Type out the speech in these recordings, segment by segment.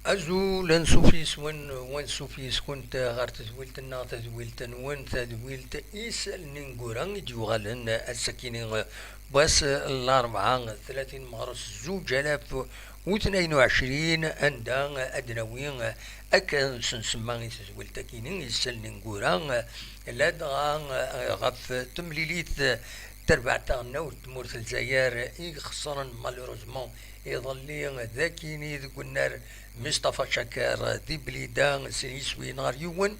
أزول نسوفيس وين سوفيس كنت غار تزويلت النا تزويلت وين تزويلت إيسال نينغوران جوغالن السكينين بس الأربعة 30 مغرس 2022 أندان أدنوين أكن سنسمان تزويلت كينين إيسال نينغوران لدغان غف تمليليت تربع نوت مورث الجزائر خسرا مالوروزمون يظلي ذاكيني ذوك النار مصطفى شكار ذي بليدان سيسوي نار يون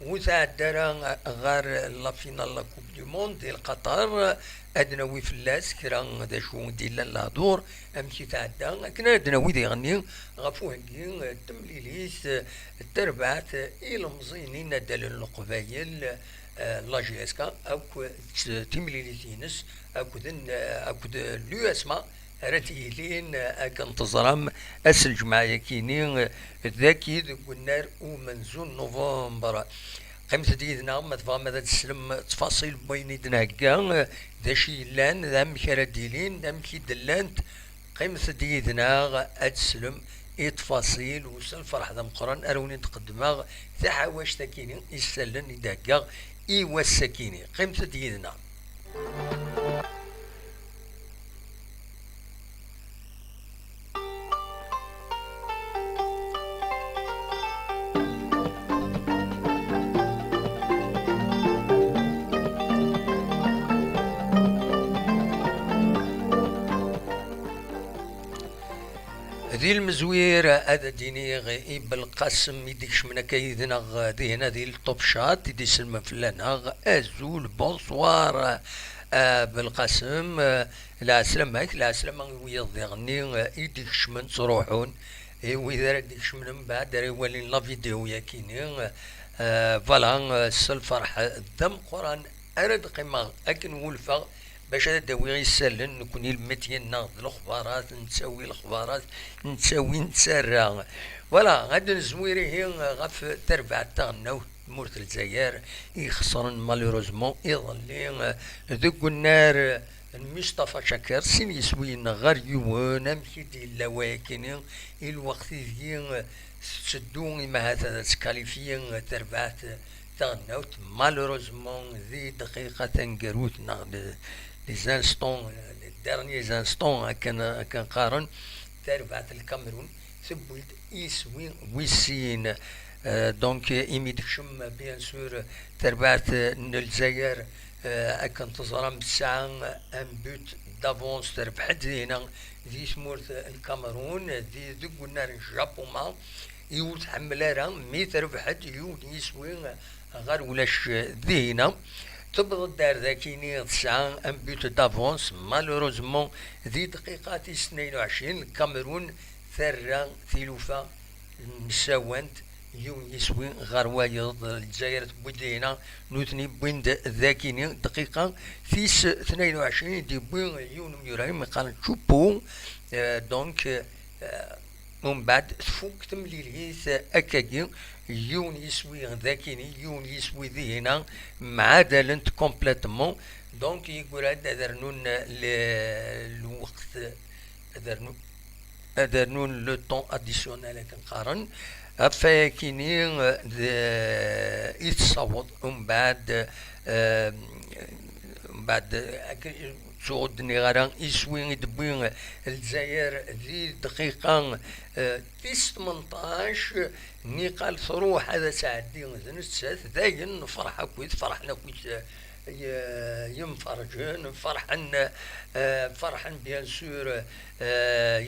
وتعدرا غار لا فينال لا كوب دو موند ديال قطر ادناوي فلاس كرا ذا شو ديال الهدور امشي تعدى كنا ادناوي دي غني غفو هكي تمليليس تربعت الى مزينين دال القبايل لا جي اس كا او تمليليتينس اكو لو اسما رتيلين كنتظرم اس الجماعة كينين ذاكي ذوك النار ومنزول نوفمبر قيمة ديدنا ما تفهم هذا تسلم تفاصيل بينيدنا هكا ذا شي لان ذا مكرا ديلين ذا مكي دلانت قيمة ديدنا تسلم تفاصيل وصل فرح ذا مقرن اروني تقدمها ذا حواش تاكيني يسلن يداكا ايوا السكيني قيمة ديدنا. ذي المزوير هذا ديني غي بالقسم يديكش من كيدنا غادي هنا ذي الطوب شات يدي سلم فلانا ازول بونسوار بالقسم لا سلامك لا سلام ويض يغني يديكش من تروحون وإذا ديكش من بعد يولي لا فيديو ياكيني فوالا الفرح الدم قران ارد قيمة اكن ولفا باش هذا داوي يسالن نكون المتين ناخذ الاخبارات نسوي الاخبارات نسوي نتسرى فوالا غادي نزويري هي غف تربع تاعنا مورت الجزائر يخسرن مالوروزمون يظل ذوك النار مصطفى شكر سين يسوين غير يوان امشي ديال لواكن الوقت ذي تشدون ما هذا تكاليفيا تربعت تاعنا مالوروزمون ذي دقيقة تنقروت ناخذ لي زانستون لي ديرنيي زانستون كان قارن تربعت الكاميرون ثبت يسوي ويسين دونك ايميدكشم بيان سور تربعت الجزائر كان تظرم بالساعة ان بوت دافونس تربحت هنا ذي سمورت الكاميرون ذي ذوك النار جابوما يولد حملارا مي تربحت يولد يسوي غير ولاش ذي هنا تبغى الدار ذاكيني تسعة ان بوت دافونس مالوروزمون ذي دقيقة 22 الكاميرون ثرى ثلوفا مساوانت يوم يسوي غير وايض الجزائر تبويدينا نوتني بويند ذاكيني دقيقة فيس 22 دي بوين يوم يورايم قال تشوبو دونك ومن بعد تفوق تمليليث اكاكي يون يسوي ذاكيني يون يسوي ذي هنا معادلنت كومبليتمون دونك يقول هذا درنون الوقت درنون لو طون اديسيونيل كنقارن فاكيني يتصوت ومن بعد تعودني غير يسوي يدبوين الجزائر ذي دقيقة في 18 نقال تروح هذا ساعدي نسات ذاين فرحة كويت فرحنا كويت يمفرجون فرحا بيان سور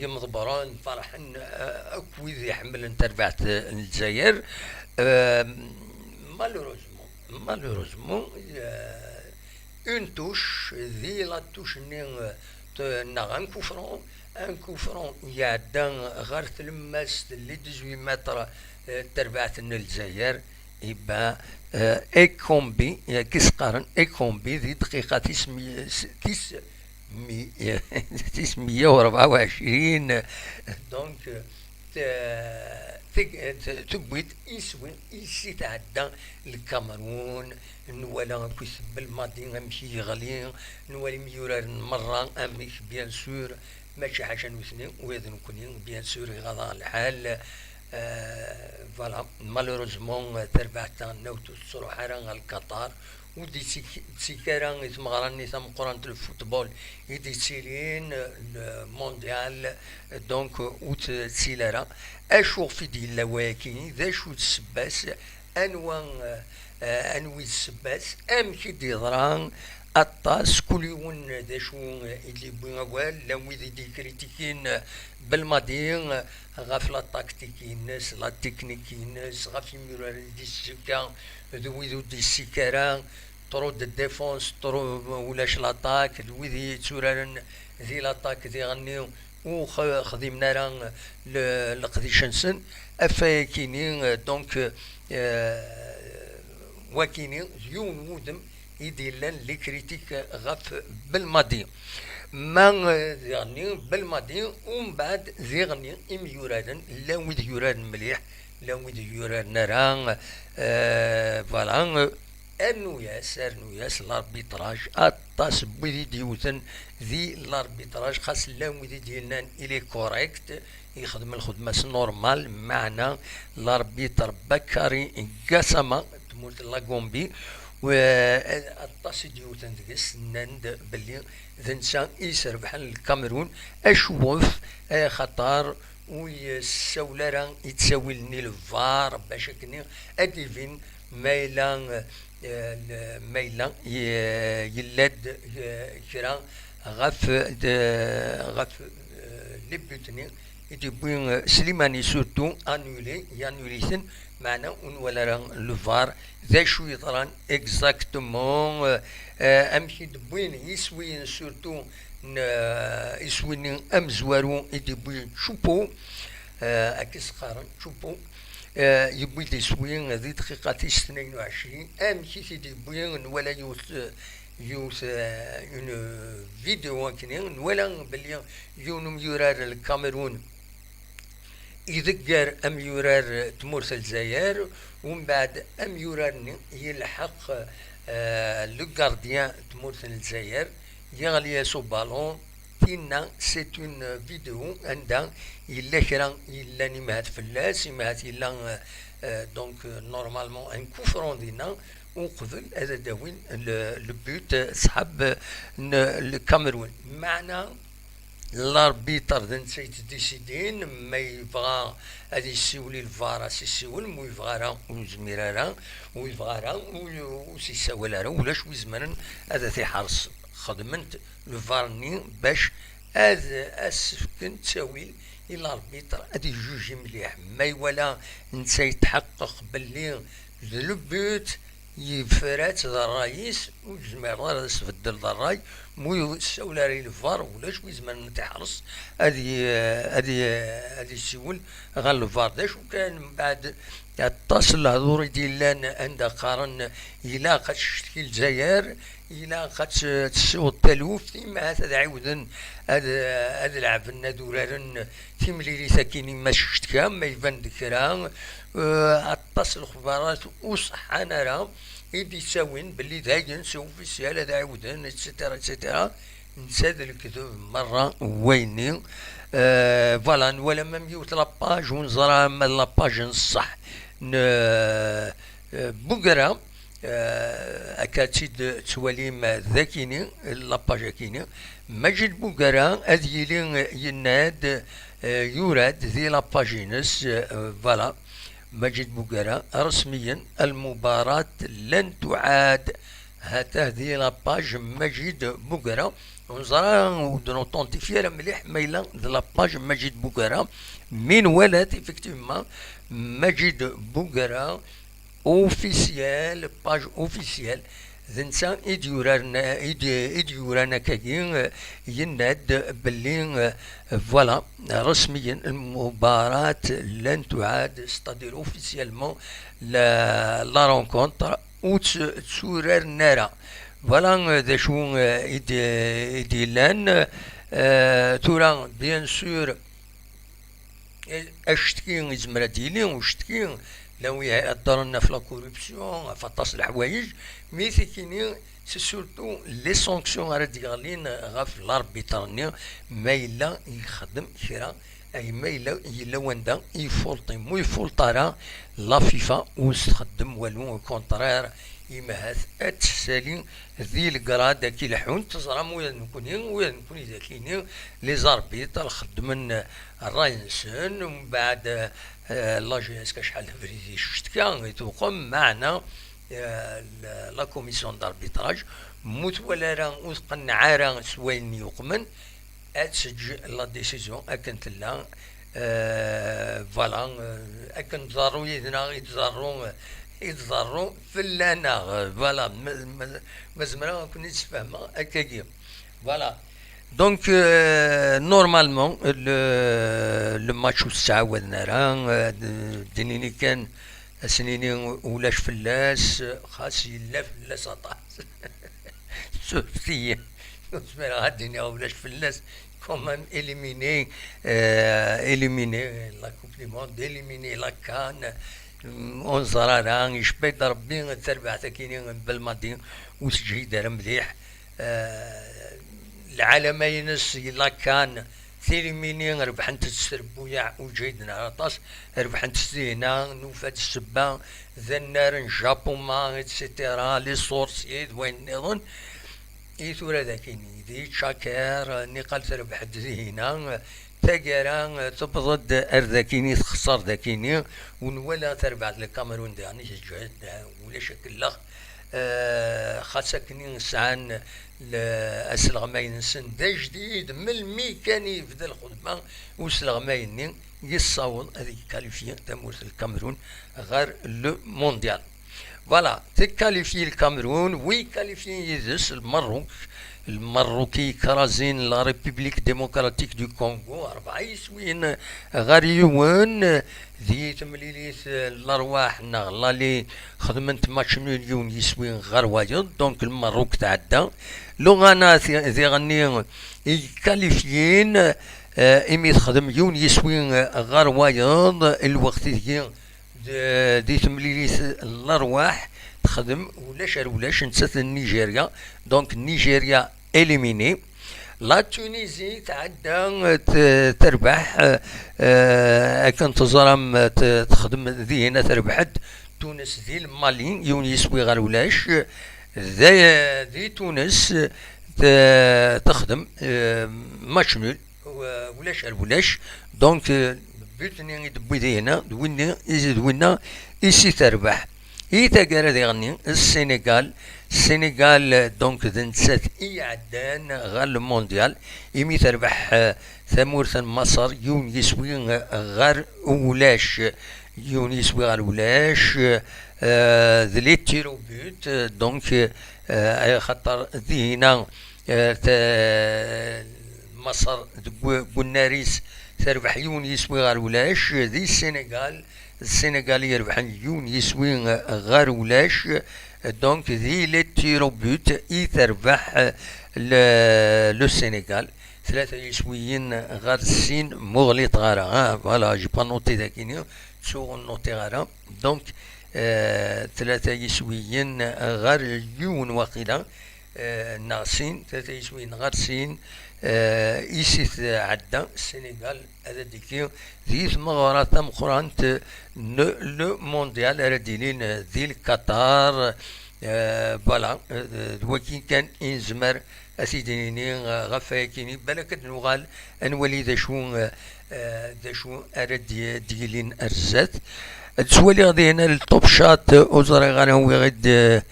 يمضبران فرحا كويت يحمل تربعت الجزائر مالوروزمون اون توش ذي لا توش نغ ان كوفرون يعدان غير تلمس اللي 18 متر تربعت الجزائر يبقى ايكومبي كيس قارن ايكومبي ذي دقيقة 924 دونك تبويت يسوي يسي تعدى الكاميرون نوالا كويس بالماضي نمشي يغلي نوالي ميورار مرة اميش بيان سور ماشي حاجة نوثني وإذا نكوني بيان سور غضا الحال فوالا مالوروزمون تربح تاع نوتو تروح على القطار ودي تسيكارا يتمغراني ثم قرانة الفوتبول يدي تسيلين المونديال دونك اوت تسيلارا اشوف في دي اللواكي ذا شو تسباس انوا انوي السباس ام كي دي ضران الطاس كل يوم ذا شو اللي بغوال لو دي كريتيكين بالماضي غاف لا تاكتيكي الناس لا تكنيكي الناس غاف يميرو دي السكا ذو دي السكاران طرو دي ديفونس طرو ولاش لاطاك وذي تورارن ذي لاطاك ذي غنيو وخدمنا راه لقديشنسن افاكيني دونك وكيني يوم ودم يديلن لي كريتيك غاف بالماضي ما يعني بالماضي ومن بعد زيغني ام يورادن لا ويد يورادن مليح لا ويد يورادن راه فوالا ارنوياس لاربيتراج اطاس بويدي ديوثن ذي لاربيتراج خاص لا ويدي ديالنا الي كوريكت يخدم الخدمه نورمال معنا لاربيتر بكاري قاسما تموت لاكومبي و اطاس ديوثن ديس نند بلي ذنسا يسربح الكاميرون اشوف خطر ويساولارا يتساوي لني الفار باش كني اديفين ميلان ميلان يلاد كرا غف لبوتني يدي سليماني سورتو يانوليثن معنا ولا لو فار ذا شو يطران اكزاكتومون امشي دبوين يسوين سورتو يسوين امزوارو يدي بوين شوبو اكس قارن شوبو يبوي دي سوين ذي دقيقة 22 امشي سيدي بوين ولا يوث اون فيديو كنين ولا بلي يونم يورار الكاميرون يذكر ام يورار تمورس الجزائر ومن بعد ام يورار يلحق لو غارديان تمورس الجزائر يغلي سو بالون تينا سيت اون فيديو عندها إلا كرا إلا نمهات فلاس يمهات إلا دونك نورمالمون ان كوفرون دينا وقبل هذا داوين البيوت صحاب الكاميرون معنا الاربيتر ذا نسيت ديسيدين ما يبغى هذه يسولي الفارا سيسول مو يبغى راه وزميرا راه ويبغى راه وسيساول راه ولاش ويزمرن هذا في حرص خدمت الفارني باش هذا اسفكن تساوي إلا الاربيتر هادي جوجي مليح ما يولا نتا يتحقق باللي لو بوت يفرات ذا الرئيس وجمع راه تبدل ذا الراي مو يساولاري الفار ولا شوي زمان تحرص هادي السيول غير الفار داش وكان من بعد اتصل الهضور ديال عند قارن إلا قد تشتكي الجزائر إلا قد تسوى التلوف تيما هذا عاودن هذا العبنا دورارن تيمليلي ساكنين ما شتكا ما يبان ذكرى اتصل الخبرات وصحانا راه يدي يساوين باللي داين سوف في السيالة هذا عاودن اتسيتيرا اتسيتيرا نساد الكذوب مرة ويني فوالا ولا ما ميوت لاباج ونزرع ما لاباج نصح بقرا اكاتيد تواليم ذاكيني لاباج كيني مجد بقرا اذيلين يناد يوراد ذي لاباجينس فوالا مجد بقرا رسميا المباراة لن تعاد هذه لاباج مجد بقرا ونزرا ودنوطونتيفيا مليح ميلا لاباج مجد بقرا من ولات افكتيفمون مجد بقرا اوفيسيال باج اوفيسيال ذنسا إديورانا كاين يناد باللي فوالا رسميا المباراة لن تعاد ستادير اوفيسيالمون لا رونكونتر او تسورار نارا فوالا ذا شو إديلان تورا بيان سور اشتكي زمرا ديلي وشتكي لو يهضرنا في لا كوربسيون فطاس الحوايج مي كيني سي سورتو لي سونكسيون راه ديالين غاف لاربيترني ما الا يخدم كرا اي ما الا وندا يفولطي مو يفولطارا لا فيفا وستخدم والو كونترير يمهات اتسالي ذي الكراد كي الحون تزرم ويا نكوني ذاكيني لي زاربيط خدمن الراينسن ومن بعد لا جينيس كشحال فريدي شتكا يتوقم معنا لا كوميسيون داربيتراج موت ولا راه وتقنع راه سوين يقمن اتسج لا ديسيزيون اكن تلا فوالا اكن تضرو يدنا يتضرو فلانا فوالا مزمرا كون نتفاهمها هكاكيا فوالا دونك نورمالمون لو ماتش الساعة ودنا راه دنيني كان سنيني ولاش فلاس خاص يلا فلاس عطاس سوفتية نسمع هاديني ولاش فلاس كومام إليميني لا كوب دي موند إليميني لا كان ونصرا راه يشبك ربي تربع تاكيني بالماضي وسجيد راه مليح العالم ينس لا كان ثيرميني ربحت السربويا وجيدنا عطاس ربحت سينا نوفات السبا ذا النار جابون ما اتسيتيرا لي سورسيد وين نظن ثورة ذاكيني ذي شاكر نقال تربحت هنا تاقرا تبضد ذاكيني تخسر ذاكيني ونولا تربع الكاميرون داني جهد ولا شكل لخ خاصكني نسعان السلغماين سن دا جديد من الميكاني في ذا الخدمة وسلغمايني يصاوب هذيك كاليفيا تموت الكاميرون غير لو مونديال فوالا تكاليفي الكاميرون ويكاليفي يدس المروكي كرازين لا ريبوبليك ديموكراتيك دو كونغو 4 يسوين غير يوان ذي تمليليت الارواح نغلا لي خدمت ماتش مليون يسوين غير واجد دونك المروك تعدى لغانا ذي غني يكاليفيين امي تخدم يون يسوين غير واجد الوقت دي تمليليت الارواح تخدم ولاش نسات نيجيريا دونك نيجيريا اليميني لا تونيزي تعدى تربح كان تزرم تخدم ذي هنا تربحت تونس ذي المالي يون يسوي غير ولاش ذي تونس تخدم ماتش نول ولاش دونك بيتني يدبي ذي هنا دوينا يزيد وينا يسي تربح يتقال ذي غني السنغال دونك ذنسات عدان غير المونديال يمي تربح ثمورة مصر يون يسوي غير ولاش يون يسوي غير ولاش ذلي تيرو بيوت دونك خطر ذي هنا مصر قناريس تربح يون يسوي غير ولاش ذي السنغال يربح يون يسوي غير ولاش دونك ذي لي تيرو بوت يتربح لو سنغال 3 يسويين غير السين مغلط غارة فوالا جي با نوتي ذاكيني تسوغ نوتي غارة دونك 3 يسويين غير يون وقيلا ناقصين 3 يسويين غير سين إيسيث عدا السنغال هذا ديكي ذي مغارات مقرانت لو مونديال رديلين ذي القطار فوالا وكين كان إنزمر أسيديني غفاكيني بلكت نغال أنولي ذا شو أرد ديلين أرزات تسولي غادي هنا التوب شات أوزرا غانوي غد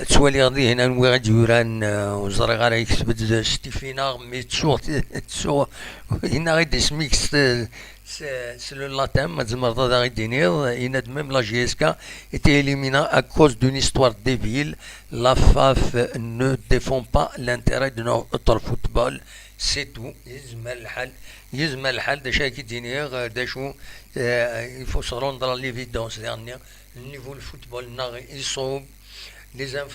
تسوالي غادي هنا نوي يوران وزرا غادا يكتب ستيفينا ميتسو هنا غادي سميكس سلو لاتان ما تزمر ضادا غادي نيض هنا ميم لا جي اس كا ايتي اليمينا ا كوز دون هيستوار ديفيل لا فاف نو ديفون با لانتيري دو نوتر فوتبول سي تو يزمل الحال دا شاكي دينيغ دا شو يفو سرون dans l'évidence dernière النيفو الفوتبول ناغي يصوب لي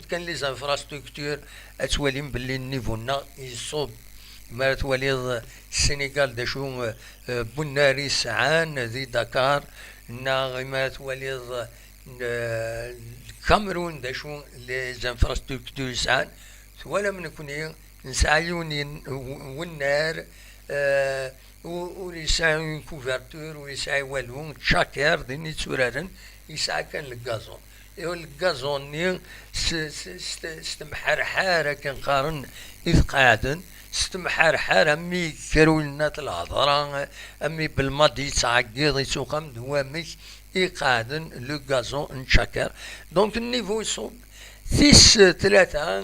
كان لي زانفراستركتور اتوليم باللي النيفو نا يصوب ما تولي السنغال دا شو بناري سعان ذي دكار نا ما تولي الكاميرون دا شو لي زانفراستركتور سعان ولا من كوني نسعيون والنار وليسعي كوفرتور وليسعي والو تشاكر ديني تورارن يسعى كان الغازون الغازون ني ستمحرحارة كان قارن إذ قاعدن ستمحرحارة أمي كرولنا الهضرة أمي بالماضي تعقيض يسوقم دوامك يقعدن لو غازون نشاكر دونك النيفو يصوب تيس ثلاثة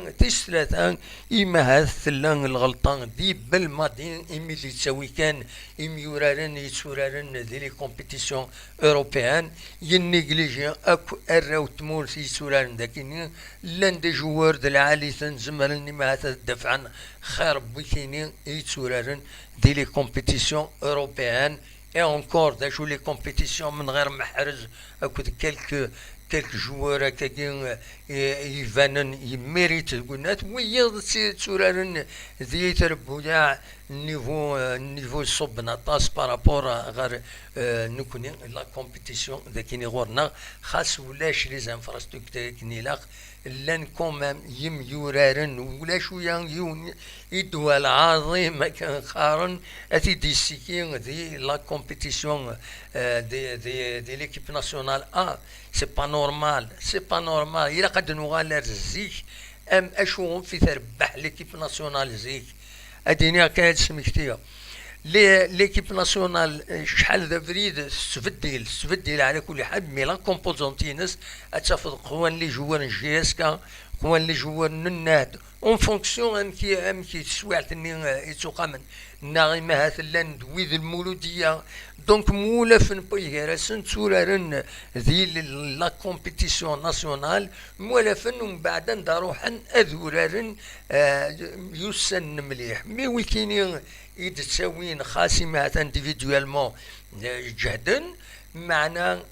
إما هذا ثلان الغلطان دي بالماضي إمي اللي تسوي كان إمي يورارن يتورارن دي لي كومبيتيسيون أوروبيان ينيجليجي أكو أراو تمور في يتورارن داكيني لان دي جوار دي العالي تنزمرن ما هذا دفعا خير بكيني يتورارن دي لي كومبيتيسيون أوروبيان et encore دا شو لي كومبيتيسيون من غير محرز اكو كلك جوار كاين يفانن يميريت القنات ويض تورارن ذي تربويا النيفو صب نطاس بارابور غير نكوني لا كومبيتيسيون ذاكيني غورنا خاص ولاش لي زانفراستركتور كنيلاق لان كومام يورارن ولا شويه يدوى العظيم كان خارن اتي دي سيكين دي لا كومبيتيسيون دي ليكيب ناسيونال سي با نورمال الا قد نغالر زيك ام اشوهم في تربح ليكيب ناسيونال زيك اديني كاين سميكتيا ليكيب ناسيونال شحال ذا فريد استفديل على كل حد مي لا كومبوزونتينس اتفض قوان لي جوار جيسكا قوان لي جوار نناد اون فونكسيون امكي تسوالتني يتوقامن ناغي هاث لان دويذ المولوديه دونك مولفن بيغرسن تورارن ذي لا كومبيتيسيون ناسيونال مولفن ومن بعد نداروحن اذورارن يسن مليح مي ويكيني يتساوين خاصمات انديفيدوالمون جهدا معنا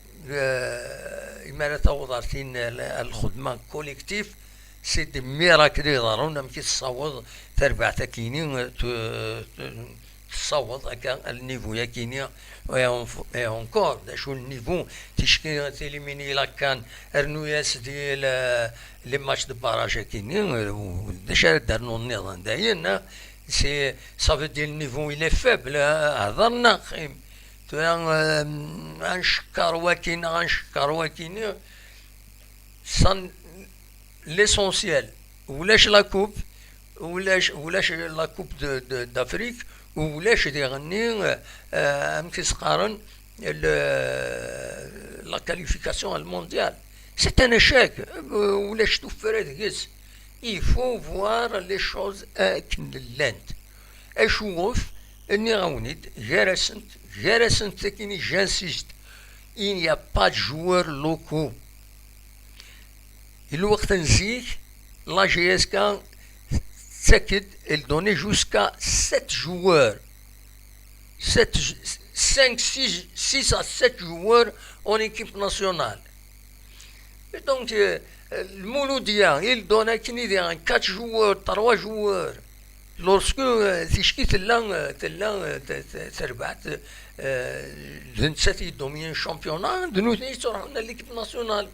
إما توضرتين الخدمة كوليكتيف سي دي ميراكل يضرون مكي تصوض تربع تكيني تصوض هكا النيفو يكيني اونكور دا شو النيفو تشكي تيليميني لاكان ارنوياس ديال لي ماتش دو باراج كيني داش دارنو النظام داينا سي صافي ديال النيفو إلي فابل هضرنا خيم غنشكر وكيني صن ليسونسيال ولاش لا كوب ولاش لا كوب دافريك ولاش ديغني امكيس قارن لا كاليفيكاسيون المونديال سي ان اشاك ولاش توفرات كيس il faut voir les choses اكن لانت اشوف اني غاونيد جارسنت تكيني جانسيست il n'y a pas de joueurs locaux الوقت نزيك لا جي اس كا تاكد elle donnait jusqu'à 7 joueurs 6 à 7 joueurs en équipe nationale et donc المولودية il donne كني 4 joueurs 3 joueurs lorsque تشكي تلا تربعت لنساتي دومين شامبيونا دنوثني تروحنا ليكيب ناسيونال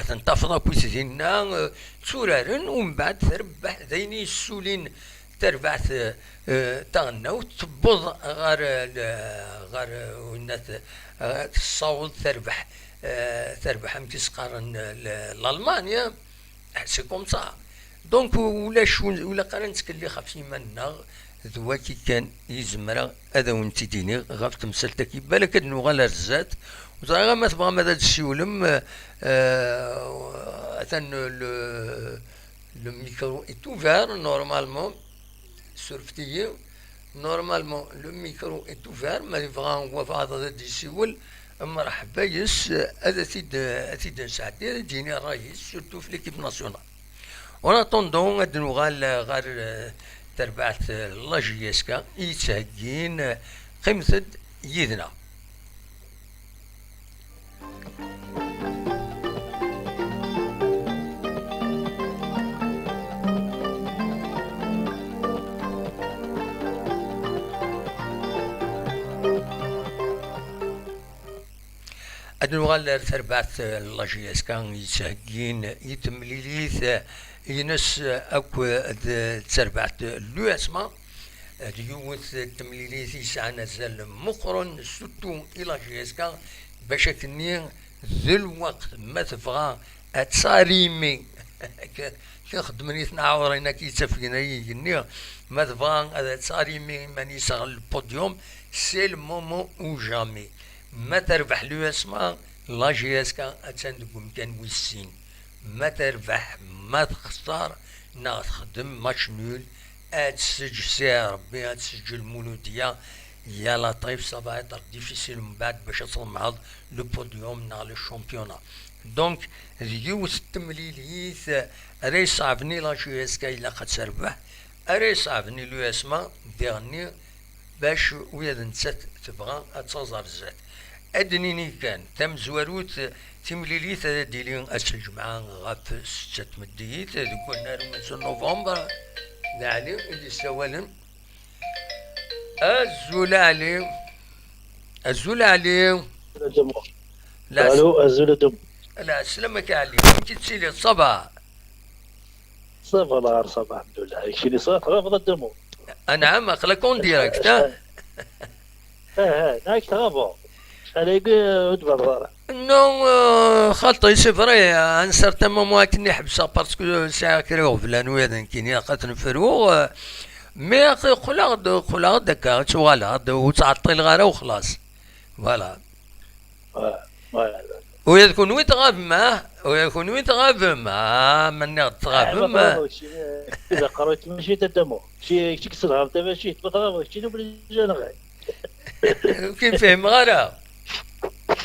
تنتفض كويس ديالنا تورارن ومن بعد تربح ذيني السولين تربعت تغنى وتبوظ غير ونات تصاوض تربح مكيس قارن لألمانيا سي كوم سا دونك ولا قارن تكلي خافي منا ذواكي كان يزمرا هذا وانت ديني غاف تمثلتك بالك نوغال الزات وزغا ما تبغى ماذا تسيولم اتن لو ميكرو est ouvert normalement سورفتي نورمالمون لو ميكرو est ouvert ما يبغى هو بعض هذا يسول مرحبا يس هذا تيد نساعدي ديني الرئيس سورتو في ليكيب ناسيونال اون اتوندون هاد نوغال غير تربعت لاجياسكا يتهجين قيمة يدنا نغال تربعت لاجياس كان يتسهقين يتمليليث ينس اكو تربعت لو اسما ديوث تمليليث يسعى نزل مقرن ستو الى جيسكا باش كني ذو الوقت ما تبغى تصاريمي كيخدمني تنعورينا كي تفينا يجني ما تبغى تصاريمي ماني شغل البوديوم سي المومون او جامي ما تربح لو اسما لا جي اس كا اتندكم كان ويسين ما تربح ما تخسر نخدم ماتش نول اتسجل سي ربي اتسجل المولوديه يا لطيف صافا يطرق ديفيسيل من بعد باش تصل مع لو بوديوم نا لو شامبيونا دونك ريوس التمليليث راه صعبني لا جي اس كا الا قد تربح راه صعبني لو اسما ديرني باش ويا نسات تبغى تصازر الزات ادنيني كان تم زواروت تمليليث ديلي اسجل معاه غاف 6 مديت كنا من نوفمبر علي اللي سوالم الزلالي لا الو الزلدم لا سلامك علي كي تسيلي الصباح صافا نهار صباح الحمد لله هادشي اللي صافي غافض الدمو نعم اقلكون ديريكت هاك تغابو شحال هيك دبر خاطري سي فري ان سارتان مومون كني حبسها باسكو ساعه كريو فلان وهذا كاين قات نفرو مي قلا داكا توالاد وتعطي غير وخلاص فوالا ويكون وين تغاب معاه من تغاب معاه اذا قريت ماشي تدمو شي كسرها انت ماشي تغاب شي بلي جانا غير كيف فهم غير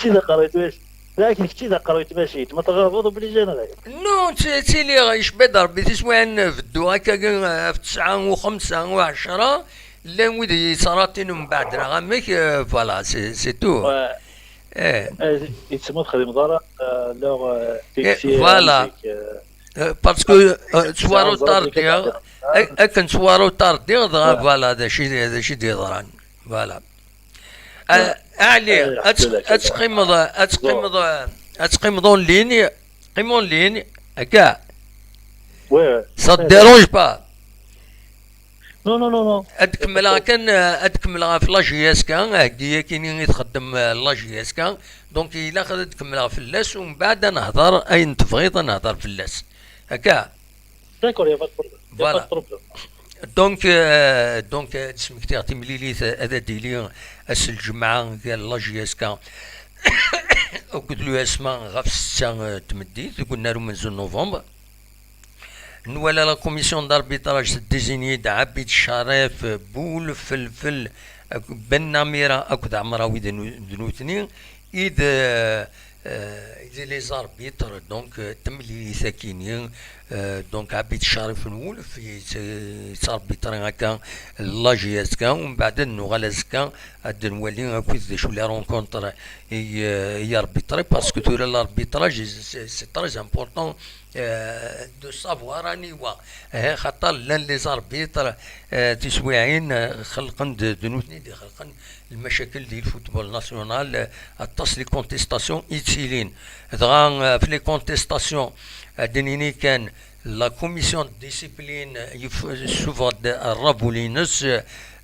اذا قريت ماشي لكن اذا قريت ماشي ما تغابض بلي جانا غير نو تيلي غايش بدر بتسمع في الدواء كا في 9 و5 و10 لا ودي صراتين من بعد راه غامك فوالا سي تو يتسمى خديم دارا لو فيكسي فوالا باسكو سوارو طاردي اكن سوارو طاردي فوالا هذا شي ديضران فوالا علي اتقيمضون ليني قيمون ليني هكا سا ديرونج با نو ادكملها في لاجياس كان هكذا كاين يتخدم لاجياس كان دونك الا خدت تكملها في اللاس ومن بعد نهضر اين تبغيض نهضر في اللاس هكا داكور يا فوالا دونك تسمك تاعتي مليليث هذا ديلي اس الجمعه ديال لاجياس كان وكنت له اسماء غاف 6 تمديت قلنا له من نوفمبر نوالا لا كوميسيون داربيتراج ديزيني عبيد الشريف بول فلفل بن نميره اكد عمراوي دنوتني اذا لي زاربيتر دونك تملي ساكنين دونك عبيد الشريف نقول في زاربيتر هكا لاجياس كان ومن بعد نغلاز كان هاد نولي كويز شو لي رونكونتر ياربيتري باسكو تورا لاربيتراج سي تري امبورطون دو سافوار انيوا خاطر لان لي زاربيتر تسويعين خلقن دنوتني دي خلقن المشاكل ديال الفوتبول ناسيونال اتصل لي كونتيستاسيون ايتيلين دغا في لي كونتيستاسيون دنيني كان لا كوميسيون ديسيبلين يفوض الرابولينس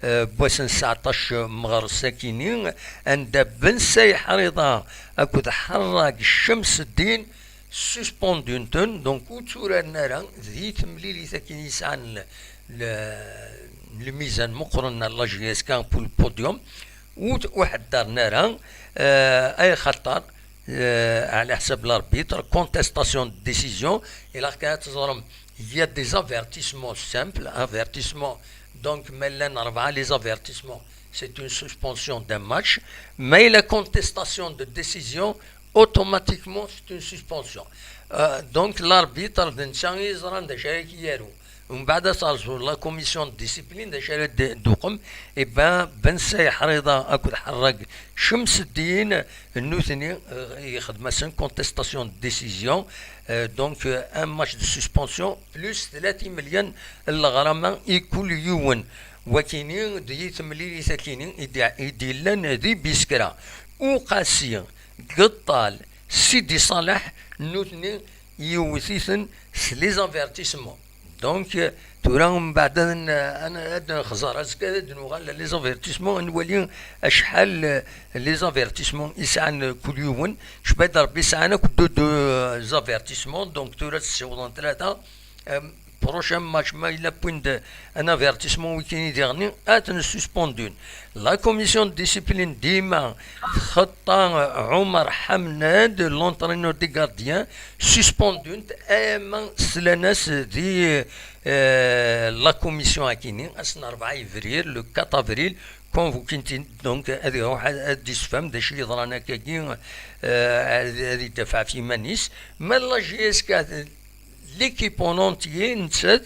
بوسن 19 مغر ساكنين عند بن سايح رضا اكو تحرك الشمس الدين سسبوندونتون دونك وتورا النار ذي تمليلي ساكن يسعن الميزان مقرن لاجياس كان بول البوديوم واحد دار نارا اي خطر على حسب لاربيتر كونتيستاسيون ديسيزيون الى كانت تظلم هي دي زافيرتيسمون سامبل افيرتيسمون دونك ملان 4 لي زافيرتيسمون سي اون سسبونسيون دان ماتش مي لا كونتيستاسيون دو ديسيزيون اوتوماتيكمون سي اون سسبونسيون دونك لاربيتر دنشان يزران دا شارك يارو ومن بعد صار لا كوميسيون ديسيبلين دا شارك دوقم اي بن سايح رضا اكو حرق شمس الدين النوثني يخدم سن كونتيستاسيون ديسيزيون دونك ان ماتش دو سسبونسيون بلوس 30 مليون الغرامه كل يوم وكاينين دي تمليلي ساكنين يدير لنا ذي بيسكرا وقاسيه قطال سيدي صالح نوتني يوثيثن لي زافيرتيسمون دونك تراهم بعد انا ادنا خزار كذا نوغال لي زافيرتيسمون نولي اشحال لي زافيرتيسمون يسعن كل يوم شباد ربي يسعنا دو زافيرتيسمون دونك تورا تسوضون ثلاثه prochain match, il a point un avertissement week-end dernier, a été suspendu. La commission de discipline d'Ima, Khattan Omar Hamnad, l'entraîneur des gardiens, suspendu. Et Slenes dit la commission à Kini, le 4 avril, convoqué donc à 10 femmes, des chiens dans la Kagin, des Fafi Manis, mais la GSK. ليكيب اون اونتيي نتسد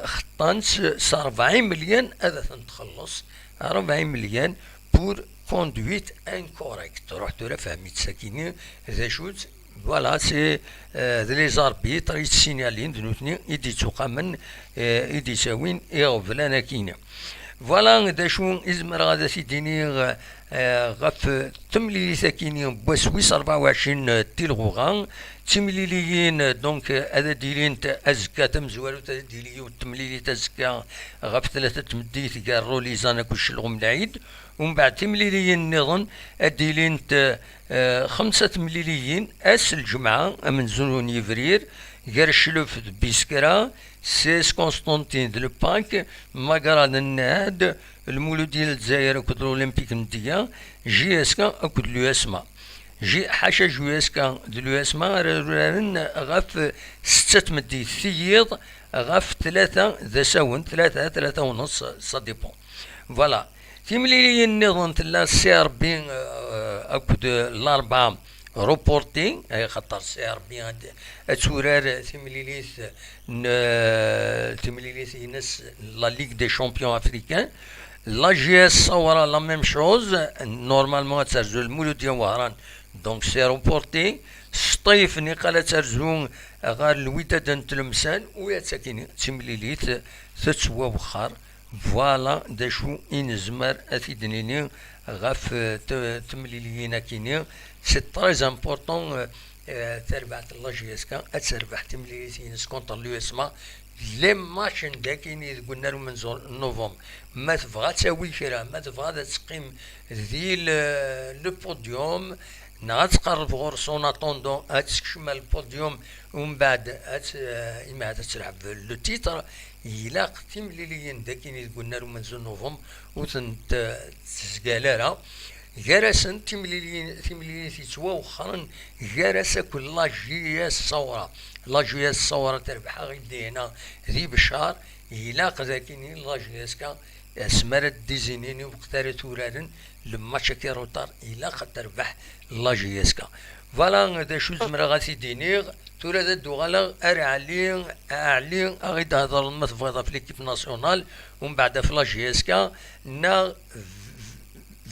خطانت 40 مليون هذا تنتخلص 40 مليون بور كوندويت انكوريكت رحت له فهمت ساكينين ذا شوت فوالا سي لي زاربيتر يتسينالين دنوتني يدي تقامن يدي ساوين يغفلان كينا فوالا دا شو ازمر غادا سيديني غف تمليلي ساكينين بوسويس 24 تيلغوغان تمليليين دونك هذا ديلين ازكا تمزوالو ديلي وتمليلي تزكا غف 3 تمديت كاع روليزانا كلشي لغم العيد ومن بعد تمليليين نظن ديلين 5 تمليليين اس الجمعة من زون يفرير غير الشلوف بيسكرا سيس كونستانتين دو باك ماكران الناد المولود ديال الجزائر كود الاولمبيك نديا جي اس كا اكود لو اسما جي حاشا جو اس كا دو اسما ران غاف 6 مدي ثيض غاف 3 ذا ساون 3 ونص سا ديبون فوالا تيمليليين نظن تلا سي ار بي اكود الاربعه روبورتين اي خطر سي ار بي تورار تمليليس ينس لا ليغ دي شامبيون افريكان لا جي اس صورا لا ميم شوز نورمالمون ترزو المولود ديال وهران دونك سي روبورتين سطيف نقالة ترزون غار الوداد نتلمسان ويا ساكنين تمليليت تتسوا وخار فوالا دا شو ينزمر افيدنيني غاف تمليليين كيني سي تريز امبورطون تربحت الله جي اس كا تربح تمليليين كونتر لو اسما لي ماتش داكيني قلنا لهم من نوفمبر ما تبغى تسوي كرا ما تبغى تقيم ذي لو بوديوم نا تقرب غور سون اتوندون تكشم البوديوم ومن بعد ما تلعب لو تيتر يلاق تمليليين داكيني قلنا لهم من نوفمبر وتنت تسقالها جرسن تمليليين تتواخرن جرس كل لا جي اس صورة لا جي اس صورة تربح غير دينا ذي بشار يلاق ذاكيني لا جي اس كا اسمرت ديزينيني وقتار تورارن لما شكي روتار يلاق تربح لا جي اس كا فوالا دا شو زمرا غاسي دينيغ تورا دا دوغالا ارعلين اعلين اغيد هضر المتفوضة في ليكيب ناسيونال ومن بعد في لا جي اس كا نا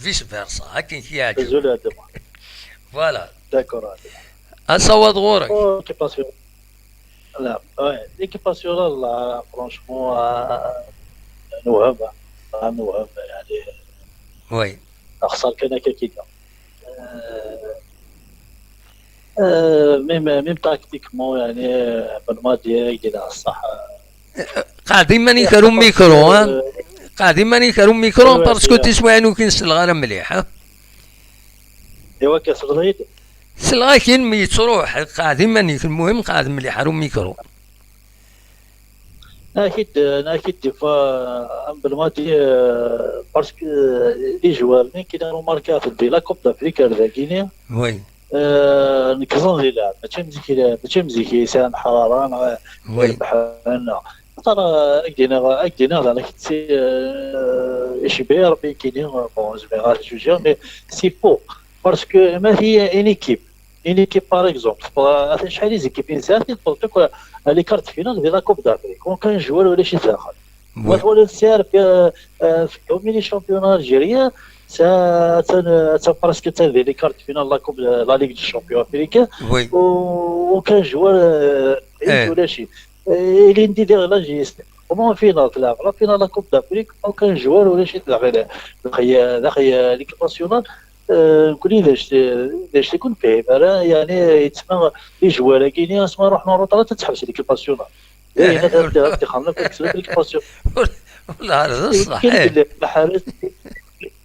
فيس فيرسا هاكين كي يعجب فوالا داكور اصوت غورك لا ليكيباسيون لا فرونشمون نوهبه يعني وي اخسر كان كيكا ميم تاكتيكمون يعني بالمادية ديال الصح قاعدين ماني كارو ميكرو قاعدين ماني كارو ميكرو باسكو تسوانو كنسلغا مليح ايوا كسلغيت سلغا كاين مي تروح قاعدين ماني المهم قاعد مليح رو ميكرو اكيد ديفا بالمادي باسكو لي جوار مين كيدارو ماركا في لا كوب دافريكا ذاكينيا وي نكزون لي لاعب ماشي مزيكي سان حراران بحالنا ترى اكدينا انا كنت اشبير بين كاينين بون جينيرال جوجير مي سي فو باسكو ما هي ان ايكيب باغ اكزومبل شحال لي زيكيب انسان كيطلقوا لي كارت فينال ديال لا كوب دافريك كون كان جوار ولا شي داخل ولا سير في كوميني شامبيون الجيريا تا براسكو تاذي لي كارت فينال لا كوب لا ليغ دي شامبيون افريكان وكان جوار ولا شي اللي ندير لا جيست ومون فينال تلعب لا فينال لا كوب دافريك او كان جوار ولا شي تلعب داخل ليكيب ناسيونال نقول داش يكون فيه يعني يتسمى لي جوار كاينين اسمها روح نور طلعت تتحبس ليك الباسيونال داين هذا تخلنا في ليك الباسيون ولا هذا الصح. كاين يقول لك الحارس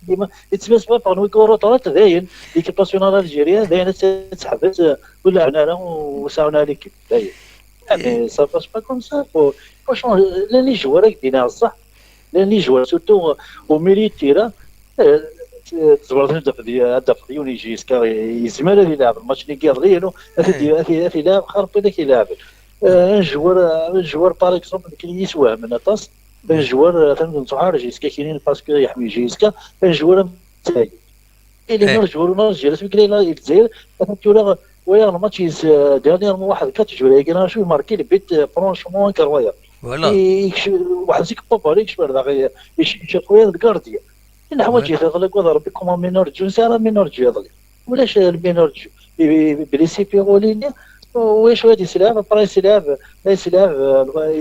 ديما يتسمى سما باغ نويكورو طلعت داين ليك الباسيونال الجيريا داين تتحبس ولا عنا وساونا ليك داين يعني سا باس با كوم سا فو شون لي جوار دينا الصح لي جوار سورتو او ميلي تيرا تزورت هدف ديال يجي يسكا يزمر اللي يلعب الماتش اللي كير ديالو اثي لاعب خرب هذاك يلعب ان جوار باغ اكزومبل كاين يسواه من طاس ان جوار تنصحار جيسكا كاينين باسكو يحمي جيسكا ان جوار تاعي اللي نرجعوا نرجع اسمك لينا الجزائر تقول ويا الماتش ديرنيير واحد 4 جوار كاين شوف ماركي البيت فرونشمون كرويا فوالا واحد زيك بابا عليك شبر يشوف خويا الكارديا الحوايج يغلق وضع ربي كوما مينور جو سارة مينور جو يضلق ولاش المينور جو بريسيبي غوليني واش غادي يسلعب برا يسلعب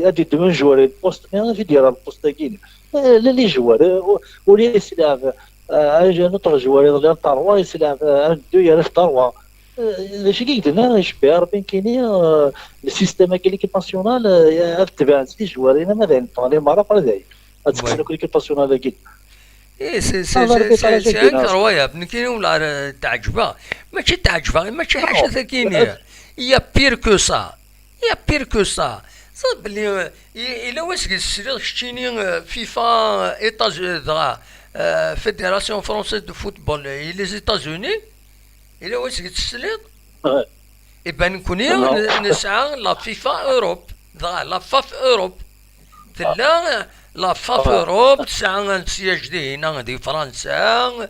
هادي دوان جوار البوست مي في ديال البوست كاين لا لي جوار ولي يسلعب نطر جوار يضل طروا يسلعب دو يالف طروا شي كيدنا شبيه ربي كاينين السيستيم كاين ليكيب ناسيونال تبع سي جوارين مثلا طالي مره برا داير تكون ليكيب ناسيونال كاين ايه سي انكر ويا بنكيني ولا تعجبها ماشي تعجبها ماشي حاجه ثكينيه يا بير كو سا يا بير كو سا صاب بلي الا واش كتشري شتيني فيفا ايطاز فيدراسيون فرونسيز دو فوتبول لي زيتازوني الا واش كتسليط يبان نكوني نسعى لا فيفا اوروب لا فاف اوروب تلا لا فاف اوروب تسعى السياج دي هنا دي فرنسا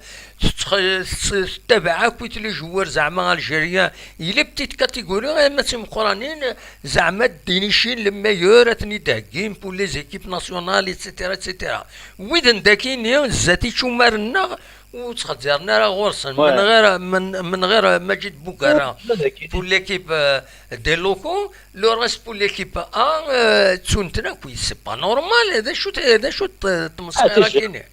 تتبع كويت لي جوار زعما الجيريان الا بتيت كاتيجوري ماشي مقرانين زعما دينيشين الميور اتني داكين بور لي زيكيب ناسيونال ايتترا ايتترا ويدن داكين زاتي شومارنا وتخدرنا راه غورسن من غير مجيد بوكارا بور ليكيب دي لوكو لو ريست بور ليكيب تسونتنا كوي سي با نورمال هذا شو التمسخيره كاينه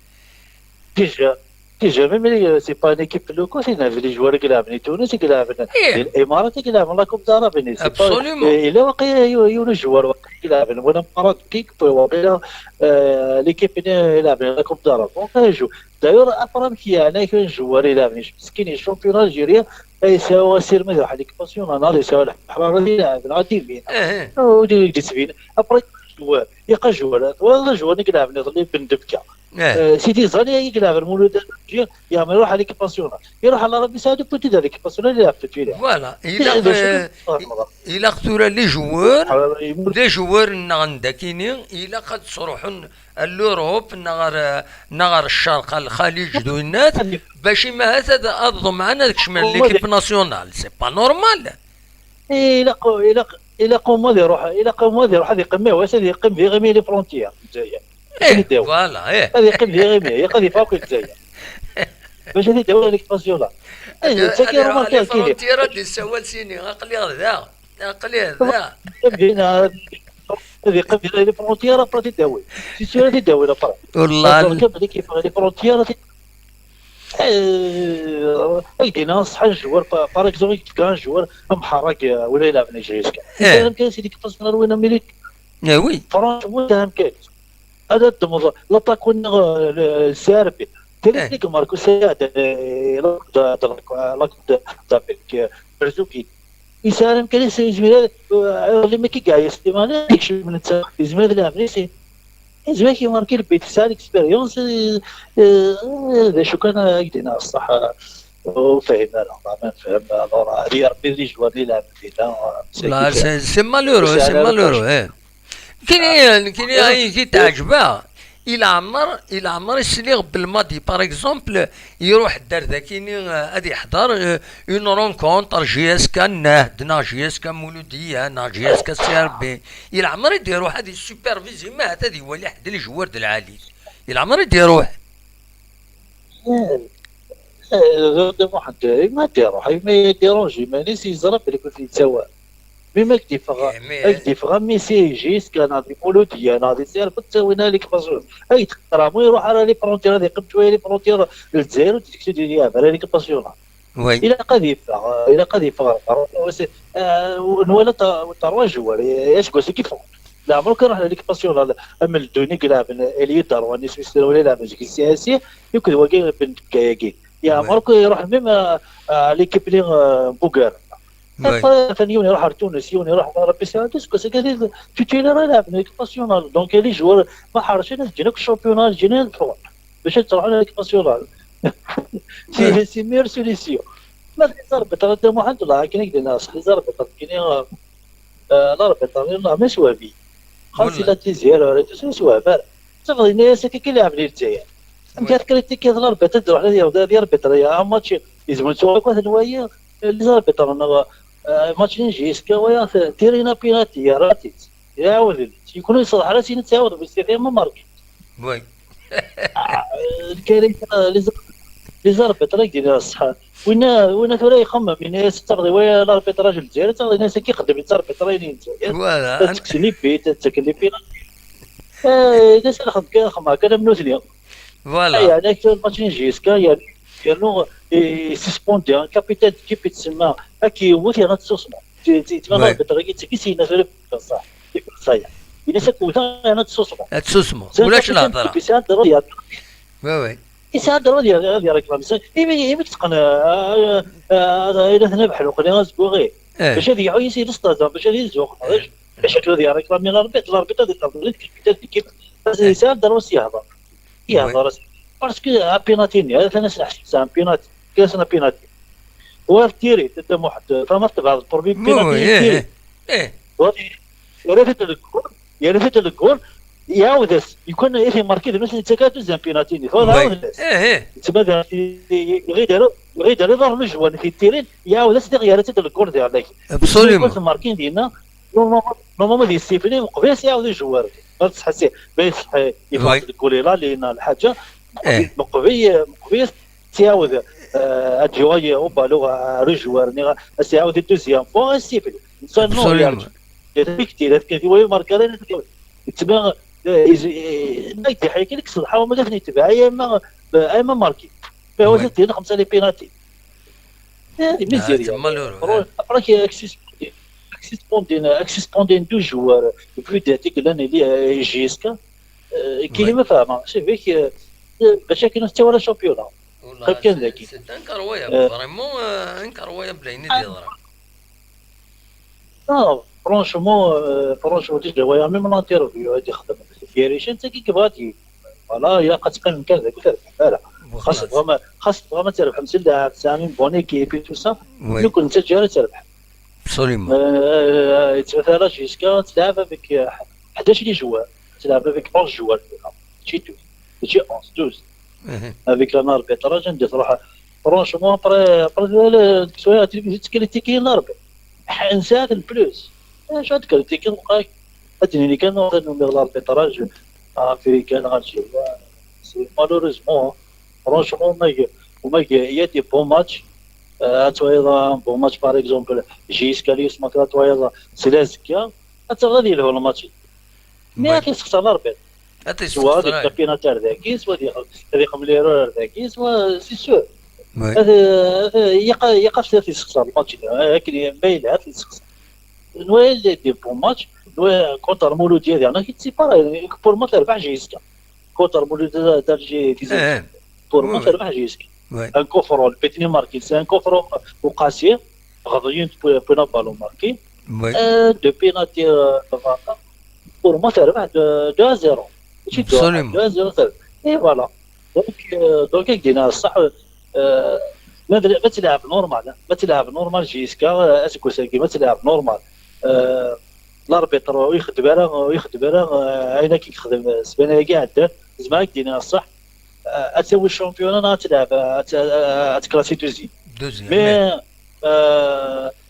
déjà même c'est pas une équipe locale c'est les joueurs qui لعبوا تونس qui لعبوا الامارات qui لعبوا لا كوب دارابي c'est pas الا واقع يونس جوار واقع يلعبوا وانا الامارات كيك واقع ليكيب يلعبوا لا كوب دارابي وكاجو داير ابرام كي انا كاين جوار يلعبوا مسكين الشامبيون الجيريا يساوي سير ماذا واحد الباسيون انا يساوي الحراره يلعب غادي بين ودي جسبين ابرا جوار يلقى جوار والله جوار يلعب يظل بندبكه سيدي زاني يلعب المولود يعمل يروح على باسيونال يروح على ربي يساعدك كنت ذلك باسيونال اللي لعبت فيه فوالا الى خطوره لي جوار عندك كاينين الى قد صروحون الاوروب نغار الشرق الخليج دوينات باش ما هذا اظن معنا داك شمال ليكيب ناسيونال سي با نورمال الى قوم هذا يروح هذا يقميه واش هذا يقم في غير لي فرونتيير الجزائر فوالا هذا يقم في غير يقضي فوق الجزائر باش هذه دوله ليك باسيونال تاكي روماركي كاين فرونتيير دي سوال سيني عقلي هذا هذه يقم في غير فرونتيير برا تداوي سي سير تداوي لا برا والله كيف غير فرونتيير اي ناس حاج جوار باغ اكزومبل كان جوار محرك ولا يلعب نيجيريا كان سيدي كيفاش وين مليك وي فرنسا كان كاين هذا الدمر لا تكون الساربي تلك ماركو سياد لا تابك برزوكي يسالم كان يسمي اللي ما كيكاع يستعمل يكشف من الزميل اللي عمري زعما كي ماركي البيت سال اكسبيريونس هذا شو كان يدينا الصح وفهمنا ما فهمنا هذه ربي اللي جوار اللي لعب فينا لا سي مالورو كاين كي تعجبها الى عمر يسلي بالماضي باغ اكزومبل يروح دار ذاكيني غادي يحضر اون رونكونتر جي اس كا نهدنا جي اس كا مولوديه نا جي اس كا سي ار بي الى عمر يديروح هذه السوبرفيزي ما هذه يولي حد الجوار د العالي الى عمر يديروح واحد ما يديروح ما يديروش ما نسي يزرب اللي كنت يتسوى مي ماك ديفغا ميسي يجي كان هذه مولوديه هذه سير بتسوينا لك باسيون اي تحترمو يروح على لي فرونتير هذه قد شويه لي فرونتير للجزائر وتكتب ديالها على ليك باسيون وي الى قذيفه الى قذيفه ولا تروا جوار ايش قلت كيف لا عمرك راح ليك باسيون اما الدوني كلاب اللي يدار سويسرا ولا لا ماجيك السياسي يمكن هو بن كاكي يا عمرك يروح ميم ليكيب لي بوغار ثاني يوم يروح لتونس يوم يروح ربي ساعدس كاس كذا تيتيلر لاعب ليك باسيون دونك لي جوار ما حارشين جينا الشامبيونال جينا الفرون باش تروح ليك باسيون سي مير سوليسيون ما ضربت راه واحد الله كاين كاين ناس ضربت كاين ضربت راه ما سوابي خاص لا تزير ولا سوابا صافي الناس كي كيلعب لي الجزائر انت كريتيكي ضربت تروح ديال ربيط يا ماتش يزمن سوق واحد نوايا اللي ضربت انا ماتش نجيسكا ويا تيرينا بيناتي يا راتيت يا ولدي يكونوا يصلح راسي نتعاود باستثناء ما ماركي وي الكارثه لي ضربت راه ديال الصحه وين ثوري يخمم الناس ترضي ويا ضربت راجل الجزائر ترضي الناس كيخدم ضربت راجل الجزائر فوالا تكسلي بيت تكلي بينا الناس اللي خدم كان منوزليا فوالا يعني الماتش نجيسكا يعني كانوا سيسبوندي ان كابيتان كيب يتسمى هكي هو تيغا تسوسمو تيتمنى بطريقه تكيسينا في صح صحيح الى سكوتا انا تسوسمو ولاش الهضره وي يساعد راه ديال ريكلاميسيون ايما تقنا الى ثنا بحال وقنا زبوغي باش هذه يعيش يسطا باش هذه الزوق باش هكا ديال ريكلامي الاربيط هذيك الاربيط كيف يساعد روسي يهضر باسكو بيناتيني هذا ثنا نحسب بيناتي كاسنا بيناتي هو تيري تم واحد فما تبع البروبي بيناتي يا ريت الجول يعاود يكون ايه ماركي مثلا تكاتو زين بيناتيني هو عاود تبدا يغيد ضرب الجوان في التيرين يعاود تغييرات الجول ديالك ابسوليومون ماركين ديالنا نورمالمون دي ستيفني وقبيل يعاود الجوار ما تحسي باش يفوت الجول لا لينا الحاجه مقبيل تيعاود الجوايه وبالو رجوار سيعاود الدوزيام فوا ستيفني ابسوليومون كثير كان هو ماركارين تبع نايتي حيكي لك صلحه وما دافني تبع ايما ماركي فهو زدت 5 لي بيناتي هذه ميزيريا راك اكسيس بوندين دو جوار بلو داتيك لان اللي جيسكا كاين ما فاهمه شوفيك باش كاين حتى ولا شامبيون كان ذكي انكرويا فريمون انكرويا بلايني ديال فرونشمون ديجا ويا ميم لانتيرفيو هادي خدمه كيريش انت كي بغاتي فوالا الا قتقن كان ذاك لا خاص ما تربح مثل سامي بوني كيبي تو سا يكون انت جاري تربح ابسوليومون مثلا جيسكا تلعب بك 11 جوار تلعب بك 11 جوار شي 11 12 avec un arbitrage ندير صراحه فرونشمون بري شويه تكليتيكي الاربيت نسات البلوس اش هاد كليتيكي نلقاك هادي كان نومير الاربيتراج في كان غنجي سي مالوريزمون فرونشمون وما هي دي بون ماتش تويضا بون ماتش باغ اكزومبل جيسكا ليس ماكرا تويضا سيلازكيا غادي له الماتش مي كيسخسر الاربيت سوا ديك الكابينا تاع ذاكي سوا ديك مليرور ذاكي سوا سي سور هذا يقف يسخسر الماتش لكن ما يلعب يسخسر نويل دي بون ماتش نويل كونتر مولوديه ديالنا كيتسيبار بور ما تربح جيسكا كونتر مولوديه دار جي بور ما تربح جيسكا ان كوفرون بيتني ماركي سي ان كوفرون وقاسي غاديين بونا بالو ماركي دو بيناتي بور ما تربح 2-0 ماشي 2-0 اي فوالا دونك دينا الصح ما تلعب نورمال جيسكا اسكو ساكي ما تلعب نورمال الاربيتر ويخدم عينا كيخدم سبانه كاع دار زعما دينا الصح تسوي الشامبيون تلعب تكلاسي دوزيام مي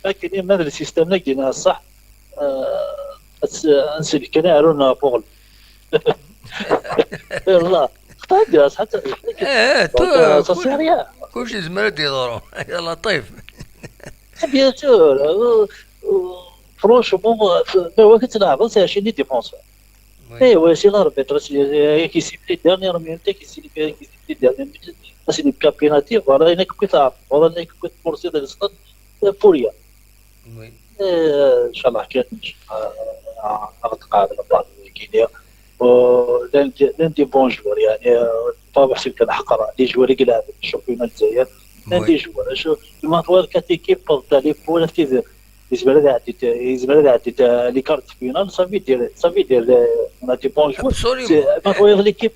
لكن ما السيستم دينا الصح نسيت كان عرونا بوغل والله اختار حتى كلشي زمرد يدورو يا لطيف بيان سور فرونشمون هو كتلعب سي عشان ديفونسور. وي ايوا سي الاربيتر كيسيب لي ديرنيير مينوت كيسيب لي ديرنيير مينوت سي دي بيناتي فوالا هناك كنت عارف فوالا هناك كنت فرصه ديال الصاد فوريا وي ان شاء الله كان غتقابل الله كينيا لان دي بون جوار يعني طابع حسيت كنحقر لي جوار اللي كيلعب في الشامبيون الجزائر لان دي جوار شوف الماتوار كاتيكيب تاع ولا في يزبل عديت لي كارت فينال صافي دير انا دي بون جوار ابسوليومون الماتوار ليكيب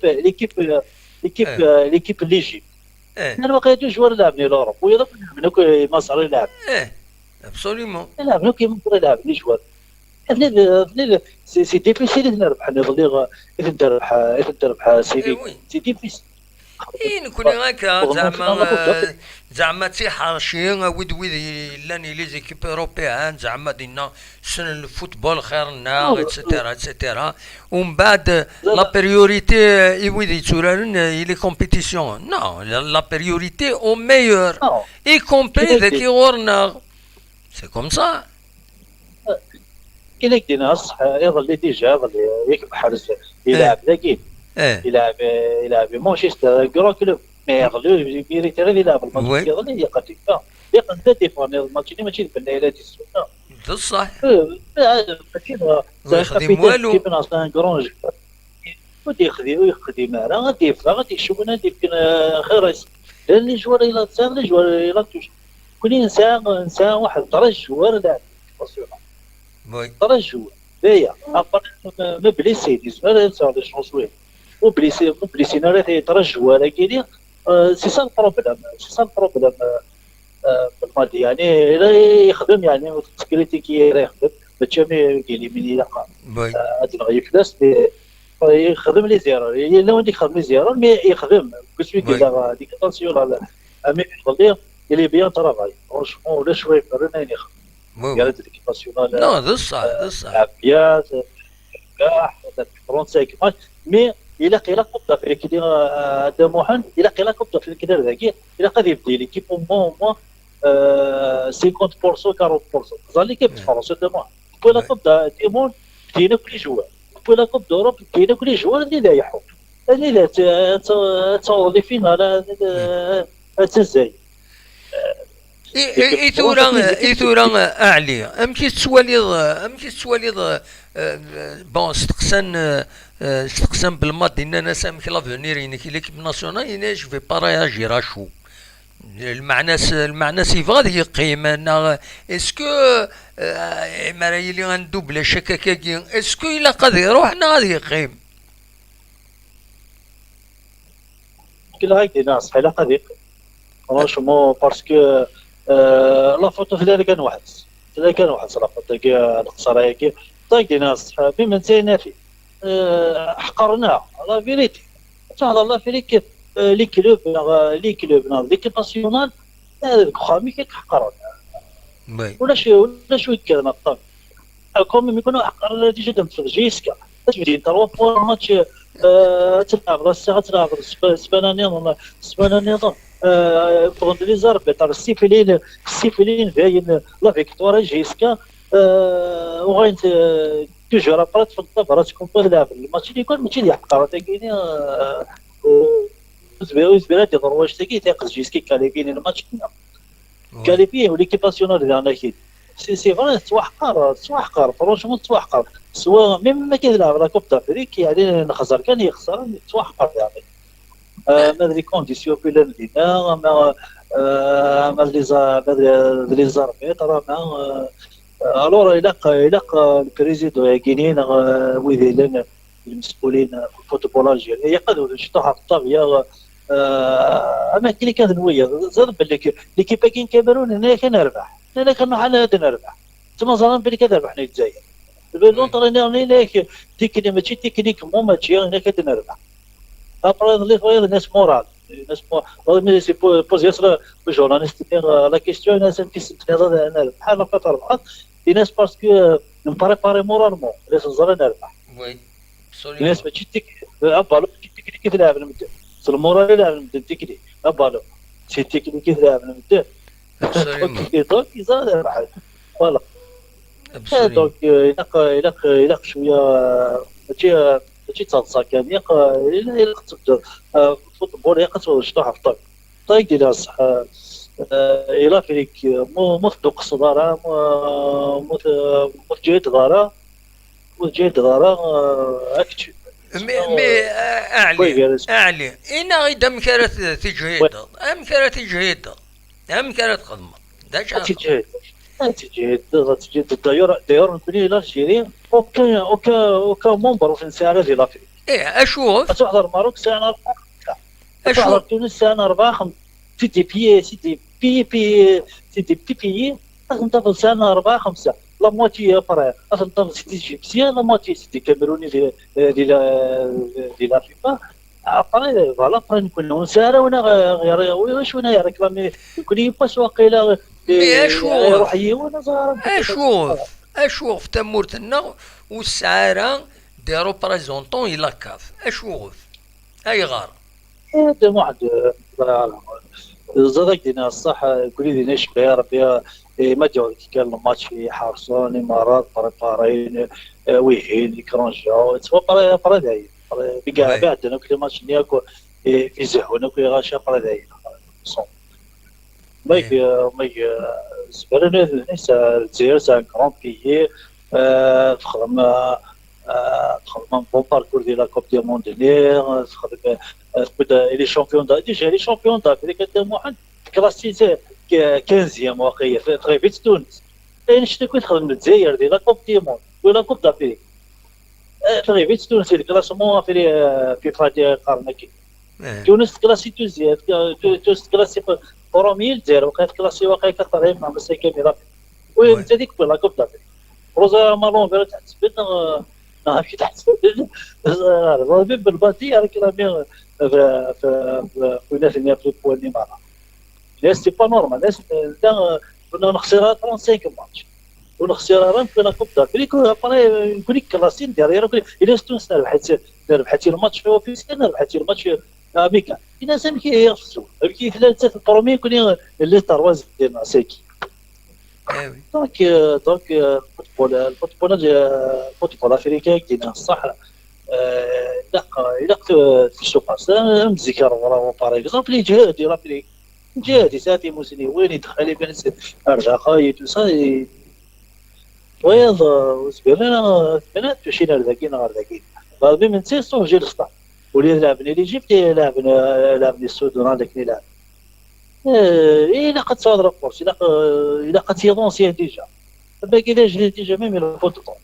اللي يجي انا ما لقيتو جوار لعبني لوروب ويضرب منو مصر يلعب ابسوليومون يلعب كيما يلعب لي جوار سي ديفيسيل نربح نظلي تربح سي وي ديفيسيل نكون هكا زعما تيحرشي ود لاني لي زيكيب اوروبيان زعما دينا سن الفوتبول خيرنا اتسيتيرا ومن بعد لا بريوريتي ويد يتورارن لي كومبيتيسيون نو لا بريوريتي او ميور اي كومبري ذاك يغورنا سي كوم سا كاين دينا الصح يظل ديجا يظل يكبر حارس يلعب ذاكي يلعب مانشستر كرون كلوب ما يغلو يريد غير يلعب الماتش يظل يقدر يقدر ديفون الماتش ماشي بالليله دي السنه بصح يخدم والو كيف ناصان كرونج ودي يخدم راه غادي يشوف انا يمكن خير لان الجوار الى تسال الجوار الى كل انسان واحد درج جوار لاعب وي درج جوار هي ما بليسي ديزمال سا دي شونسوي وبليسي ناري درج جوار كاين سي سا البروبليم بالماضي يعني يخدم يعني كريتيكي يخدم باش كاين من يلقى هاد الغيب ناس يخدم لي زيرو لو عندك يخدم لي زيرو مي يخدم كنت كيلا ديك اتونسيون على امي يقول لي بيان ترافاي فرونشمون ولا شويه فرنا يخدم قالت لك ناسيونال نو ذا صح بيان كاع 35 ماتش مي الى قيل كوب دافريك اللي طموحا الى قيل كوب دافريك كذا ذاكي الى غادي يبدي ليكيب مو 50% 40% ظل كيف فرنسا طموح بو لا كوب ديمون كاين كل جوار بو لا كوب دوروب كاين كل جوار اللي لا يحوم اللي لا تصور لي فينال تزاي ثورة أعلى أمكي تسواليض بون استقسم بالماضي ديالنا ناس أمكي لافونير ينك ليكيب ناسيونال يناش في باراياج راشو المعنى سيف غادي يقيم أنا اسكو مرايا اللي غندو بلا شكاكاكي اسكو إلا قادر يروح أنا غادي يقيم كل هاي ناس حيلا قادر يقيم فرانشمون باسكو لا فوتو هذا كان واحد صراحه القصر هيك طايق ناس بما نسينا فيه حقرناه لا فيريتي تعالى الله فيك لي كلوب ليكيب ناسيونال هذاك خامي كيحقرنا ولا شو كان الطاق كوم يكونوا حقر ديجا تمسجيسكا تجي تروا فور ماتش تلعب الساعه تلعب سبانه نظام بغض النظر بتاع السيفلين باين لا فيكتوريا جيسكا وغاين توجور ابرات في الطبرة تكون تلعب الماتش اللي يكون ماشي اللي يحقر تاكيني زبيرات يضرواش تاكي تاقز جيسكي كاليفين الماتش كاليفين وليكيب ناسيونال ديالنا كي سي فري تواحقر فرونشمون تواحقر سواء ميم ما كيلعب لا كوب دافريك يعني نخسر كان يخسر تواحقر يعني ما لي كونديسيون في المدينه ما لي زاربيط راه الور الى البريزيدو يكينين ويديلن المسؤولين في الفوتبول الجزائري يقدروا يشطحوا في الطاغيه اما كي كانت نويه زاد بالك ليكيب كاين كاميرون هنا كنربح انا كنروح على هذا نربح ثم ظلام بالك كنربح حنا الجزائر لونطرينور هناك تكنيك ماشي تكنيك مو ماتشي هنا كنربح ابرا لي ناس مورال مي سي بوز ياسر الجورناليست لا كيستيون ناس كيسنتني بحال هكا تربح دي ناس باسكو نبريباري مورالمون ليس نزرى نربح وي الناس ماشي بالو تكنيك تلعب نبدا المورال يلعب نبدا تكنيك بالو سي تكنيك يلعب نبدا دونك يزاد ربح فوالا ابصري. دونك إلا شويه ماشي ماشي تصدق كان إلا تبدا فوتبول يقصد شطح في طيق ديال الصح إلا فيك مو تصدق الصدارة مو تجي تغارة وتجي تغارة أكتشف مي كوي اعلي قال اعلي انا غيدا مكانت تجهيد ام كانت تجهيد ام كانت خدمه دا شاطر. تجي دايور نكوني لا جيري اوكا مونبر في الساعه ديال لافريك ايه اشوف تحضر ماروك ساعه 4 تحضر اشوف تونس ساعه 4 5 سي دي بي لازم تفضل ساعه 4 5 لا موتي فرا لازم تفضل سيتي جيبسيان لا موتي سيتي كاميروني ديال افريقيا ابري فوالا ابري نكون ساعه وانا غير واش وانا ريكلامي يكون يباس واقيلا مي يروح اشوف وانا صغار اشوف تمورتنا والسعارة دي روبريزونطون الى كاف اشوف اي غار. هذا واحد زادك دينا الصح قولي دينا شبيه ربي ما جاو كان الماتش في حارسون امارات بريبارين ويهين كرونجا تسوا برا داير بكاع وي بعد انا كل ماتش نياكو في زهونا كي غاشا برا داير مايك ايه مايك سبرنا الجزائر سان كرون بيي تخدم تخدم بون باركور ديال لا كوب دي مونديال تخدم تبدا لي شامبيون ديجا لي شامبيون دافريك كدام واحد كلاسي 15 واقيلا في تريفيت تونس اين شتي كنت تخدم الجزائر ديال لا كوب دي موند ولا كوب دافريك تريفيت تونس الكلاسمون في فادي قرنكي ايه تونس كلاسي دوزيام تونس كلاسي بروميي الجزائر وقعت كلاسي واقيلا كطريق مع مساكين ميرا وي وانت هذيك لا كوب دافريك روزا مارون فيرا تحت سبيل ماشي تحت سبيل بالباتي راك راه في ناس اللي في بواني معنا ناس سي با نورمال ناس كنا نخسرها 35 ماتش ونخسرها في لا كوب دافريك ابري نقول لك كلاسين ديالي نقول لك الا تونس ربحتي الماتش في اوفيسيال ربحتي الماتش اميكا الناس كيخسروا كي ثلاثه البرومي كوني لي ترواز ديال سيكي ايه دونك الفوتبول الافريقي كاين الصح الا في السوق مزيكا راه باغ اكزومبل يجهد ديال الافريق جهد ساتي موسني وين يدخل بين ارجع خايت وصاي ويض وسبيرنا بنات مشينا لذاكين غير ذاكين بعد من تيستو جي الخطا ولي لعبني اللي جبت لعبني السودان هذاك اللي لعب الا قد صادر فورس الا قد يدونسي ديجا باقي لا جري ديجا ميم الفوتبول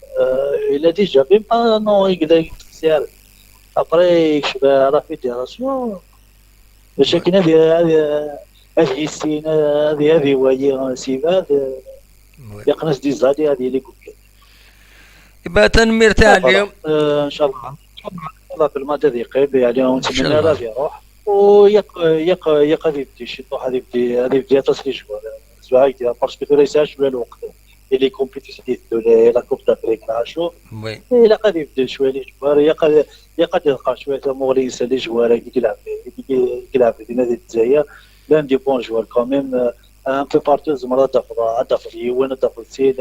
الا ديجا ميم با نو يقدر يكسر ابري يكشف على فيدراسيون المشاكل هذه السنه هذه وهي سيفاد وي يقنص دي زادي هذه اللي قلت يبقى تنمير تاع اليوم ان شاء الله في الماده ذي قريب يعني ان ونتمنى شاء لا الله. يروح ويق يبدي شي طوح هذه تصري شويه زوايد باسكو ليس شويه الوقت اللي كومبيتيتيف لا كوب دافريك شوف وي الا قد يبدا شويه لي جوار يقد يلقى شويه مغريس لي جوار يلعب في نادي الجزائر لان دي بون جوار كوميم ان بو بارتو زعما دافع يوان دافع سين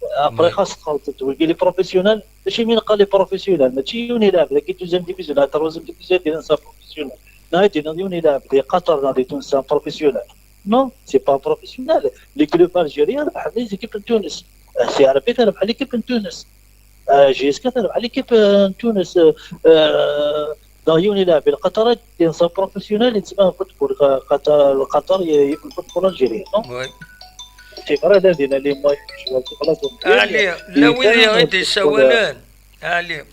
ابري خاص تقول لي بروفيسيونيل ماشي مين قال لي بروفيسيونيل ماشي يوني يلعب لكن توزيام ديفيزيون تروزيام ديفيزيون ديال انسان بروفيسيونيل نايتي يوني يلعب في قطر نادي تونس بروفيسيونيل نو سي با بروفيسيونيل لي كلوب الجيريان ربح لي زيكيب تونس سي عربي ربح لي كيب تونس جي اس كا ربح لي كيب تونس يوني يلعب في قطر انسان بروفيسيونيل يتسمى فوتبول قطر يكون فوتبول الجيريان وي هذا دينا اللي ما علي لا وين غادي سوالان علي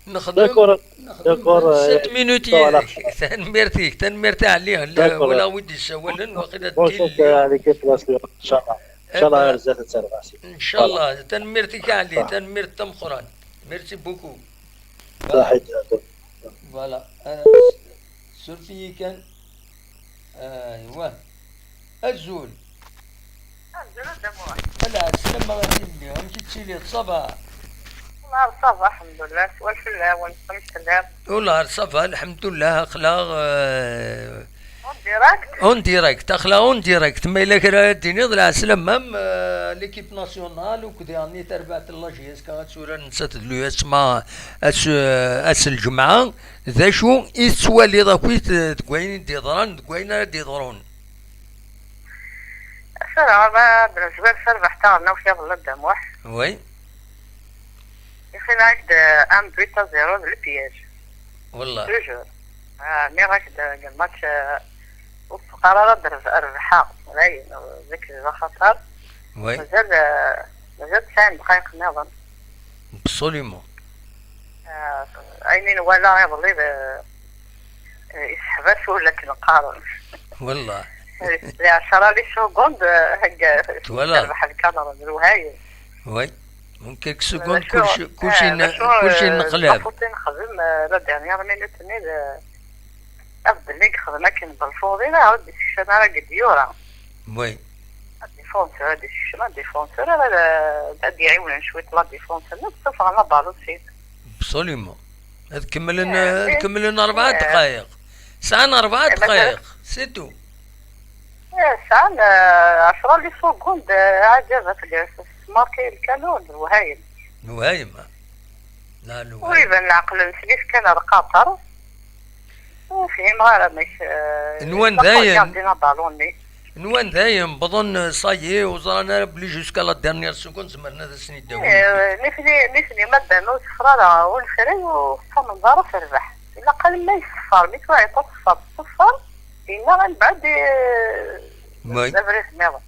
نخدم داكور داكور 7 مينوت تنميرتي عليها لا ولا ودي سوالان واخد شكرا عليك بلاصتي ان شاء الله ان شاء الله رزقت تسرباسي ان شاء الله تنميرتك علي تنميرت تمخران ميرسي بوكو صحيح فوالا سولفي كان ايوا الزول لا سلام غادي اليوم كي تسيلي صباح والله صافا الحمد لله والحلا ونصم السلام والله صافا الحمد لله اخلاق ديراكت. اون ديريكت اخلا اون ديريكت ما الا كان ديني ضلع سلام مام ليكيب ناسيونال وكدياني تربعت الله جيس كانت سورة نسات دلو اسمها اس الجمعة ذا شو يسوالي ضاكويت تقوين ديضران تقوين ديضرون سرعة ما بالنسبة لسربة احتارنا وش يظل الدموح. وي يخي نعد ام بيتا زيرو للبياج. والله توجور. مي راكد الماتش قرارات الربحاء راين ذكر خطر. وي مازال 90 دقائق نظن. ابسوليمون عينين ولا يظل يسحبش ولا كنقارن. والله ل 10 لي سكوند هكا ولا تربح الكاميرا الوهاية. وي ممكن كسكون كلشي نقلب. فوتين خدم لا ديرنيير مينوت ني افضل ليك خدم لكن بالفوضي لا ودي الشنا راه قد يورا. وي ديفونسور دي الشنا ديفونسور لا يعاون شويه لا ديفونسور نتصف على بالو سيت. ابسوليمون هاد كملنا 4 دقائق ساعة 4 دقائق سيتو. ساعة 10 لي سكوند عجبت ماركي الكانون الوهايم. وهايم لا الوهايم ويبان العقل نسيف كان قطر وفيهم غير مش نوان دايم عندنا بالوني نوان دايم بظن صايي وزرانا بلي جوسكا لا ديرنيير سكون زمرنا هذا السنين داوي نفني مادة نو صفرارة والفري وصمم دارو في الربح إلا قال ما يصفر ميت واعي تصفر إلا غنبعد وي زفريس ميضا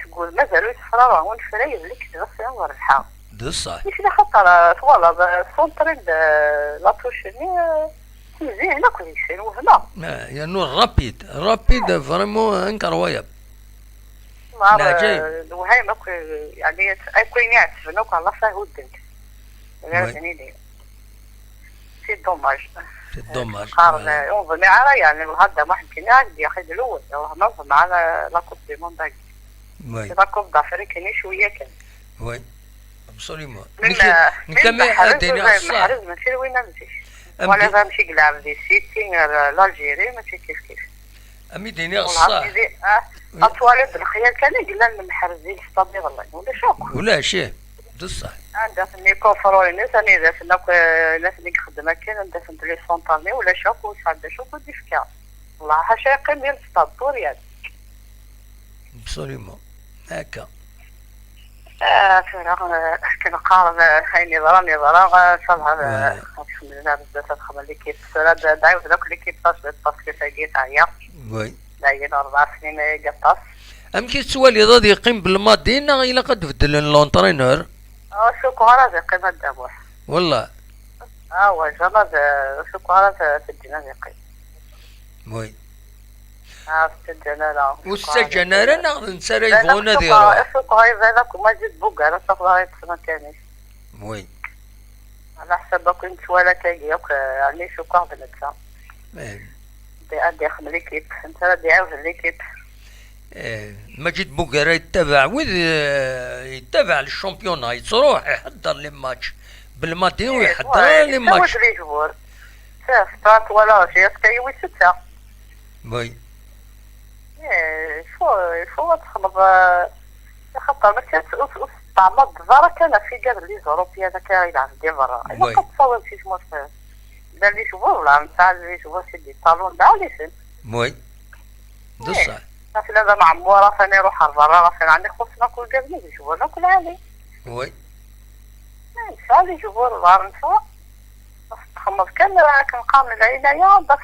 تقول مازالو يصفرارة والفري اللي كتبغى فيها وربحها ده صح مش خطر فوالا سونترين لاتوشني مزيان لا كل شيء وهنا يعني رابيد فريمون انكروياب عجيب وهي ماكو يعني اكو يعرف نوك الله فيه ودنك يعني سي دوماج سي دوماج قارن ينظم معنا يعني هذا ما يمكن يا اخي الاول ننظم معنا لا كوب دي موند وي لا كوب دافريكا شويه كان وي ابسوليمون نكمل الدنيا محرز ماشي وين نمشي ولا غنمشي نلعب دي سيتي لالجيري ماشي كيف امي ديني الصح اطوال الخيال كان قلنا المحرزين الصبي والله ولا شوك ولا شيء بصح عندها فني كوفروا الناس انا اذا فناك ناس اللي خدمه كان عندها فهمت لي سونطالني ولا شوك وصعد شوك ودي فكا والله حاشا يقيم ديال السطور يعني ابسوليمون هكا فراغ كنقارن هاي نظام صراحه الحمد لله بزاف تخدم ليكيب سراد دايو داك ليكيب باسكو تاعي عيا وي داير 4 سنين قطاس امكن السؤال غادي يقيم بالمادين الا قد تبدل لونترينور شكرا زي قيمة دابوح والله وجرد شكرا في الجنان يقيم وي في الجنان والسجنارة ناخذ نسري يبغونا ديرو شكرا يبالك وما جيت بوكا على صفرا يتسمى كانيش وي على حسب كنت ولا كايق يعني شكرا في الاتسام دي أخم ليكيب انت دي عاوز ليكيب مجيد بوكر يتبع يتبع للشامبيونا يروح يحضر لي ماتش بالماتين ويحضر لي ماتش لي جبور ستات ولا شيء كايوي ستة وي فو تخلط خطر ما كانت تعمد الزارة كان في قبل لي زوروبيا هذا كان يلعب دي برا انا قد تصور شي شموش دا لي جبور ولا نتاع لي جبور سيدي طالون دا لي سن وي بصح مثلا هذا معمورة ثاني روح برا مثلا عندي خص ناكل قبل لي جبور ناكل عادي وي نسال لي جبور الظهر نسا تخمض كنقام العناية باش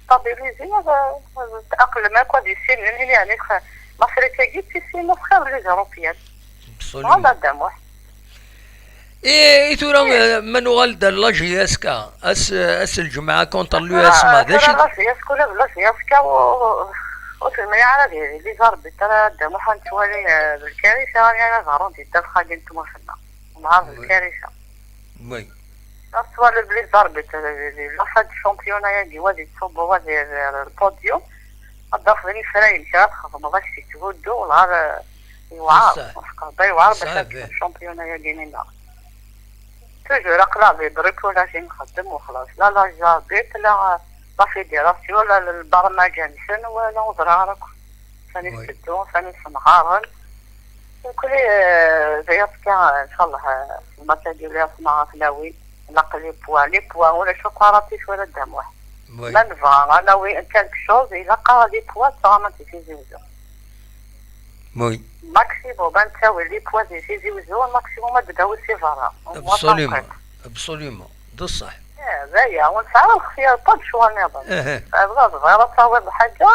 ستابيليزي تأقلم هكا دي سين يعني مصري تاجي في سين خير لي زوروبيان هذا دموح ايه تورا منو غالدا لاجي اسكا اس الجمعة كونتر لو اسما داش لاجي اسكا ولا لاجي اسكا وفي الميعاد اللي زرب ترى دموح نتوالي بالكارثة يعني زهرونتي دفخة قلت مفنا نهار الكارثة وي السؤال اللي ضربت لفد الشامبيونا يعني وادي تصب وادي البوديوم الضفرين فراين شاد خاف ما باش يتودوا والعار يوعار يوعار باش الشامبيونا يعني لا توجور اقلاب يدرك ولا شي نخدم وخلاص لا جابيت لا صافي دراستي ولا البرمجة نسن ولا وزرارك ثاني وي. سدون ثاني سنغارن كل زيادك ان شاء الله المسا ديالي اسمها فلاوي نقل لي بوا ولا شوكولاتيش ولا دم واحد وي. ما نفع انا وي كالك شوز الا قرا لي بوا صا ما تيزيوزو وي. ماكسيموم بنساوي لي بوا تيزيوزو ماكسيموم تبداو السيفارا ابسوليومون ده الصح. زي ونسعى الخيار طب شو نظام فبغا صغيرة تصاوب حاجة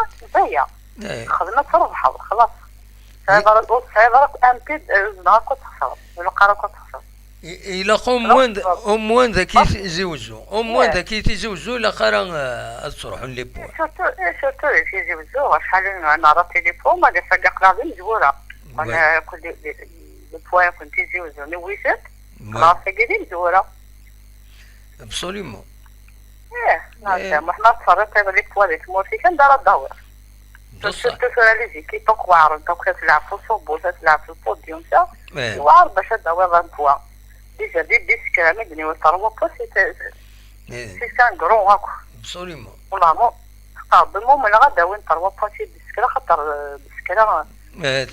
زي خدمة تربح خلاص سيبرك أمبيد زناك وتخسر ولقارك وتخسر إلا أموان ذاكي زوجو أموان ذاكي تزوجو إلا قرا تروحون لي بوا شرطو يزوجو شحال أنا راتي لي بوا ما قصة قلابي مزورة أنا كل البوا كنت يزوجو نويسات خلاص قديم مزورة ابسوليومون. نعم وحنا تصرفت هذا ليك تواليت مورتي كان دار الدور شفتو لي زيكيب واعر دونك تلعب في الصوبو تلعب في البوديوم تا واعر باش داوي 20 بوا ديجا دي سكرامي بني وطروا بوسي سي كان كرون هاكو ابسوليومون والله مو قابل المهم انا غدا وين طروا بوسي بسكرا خاطر بسكرا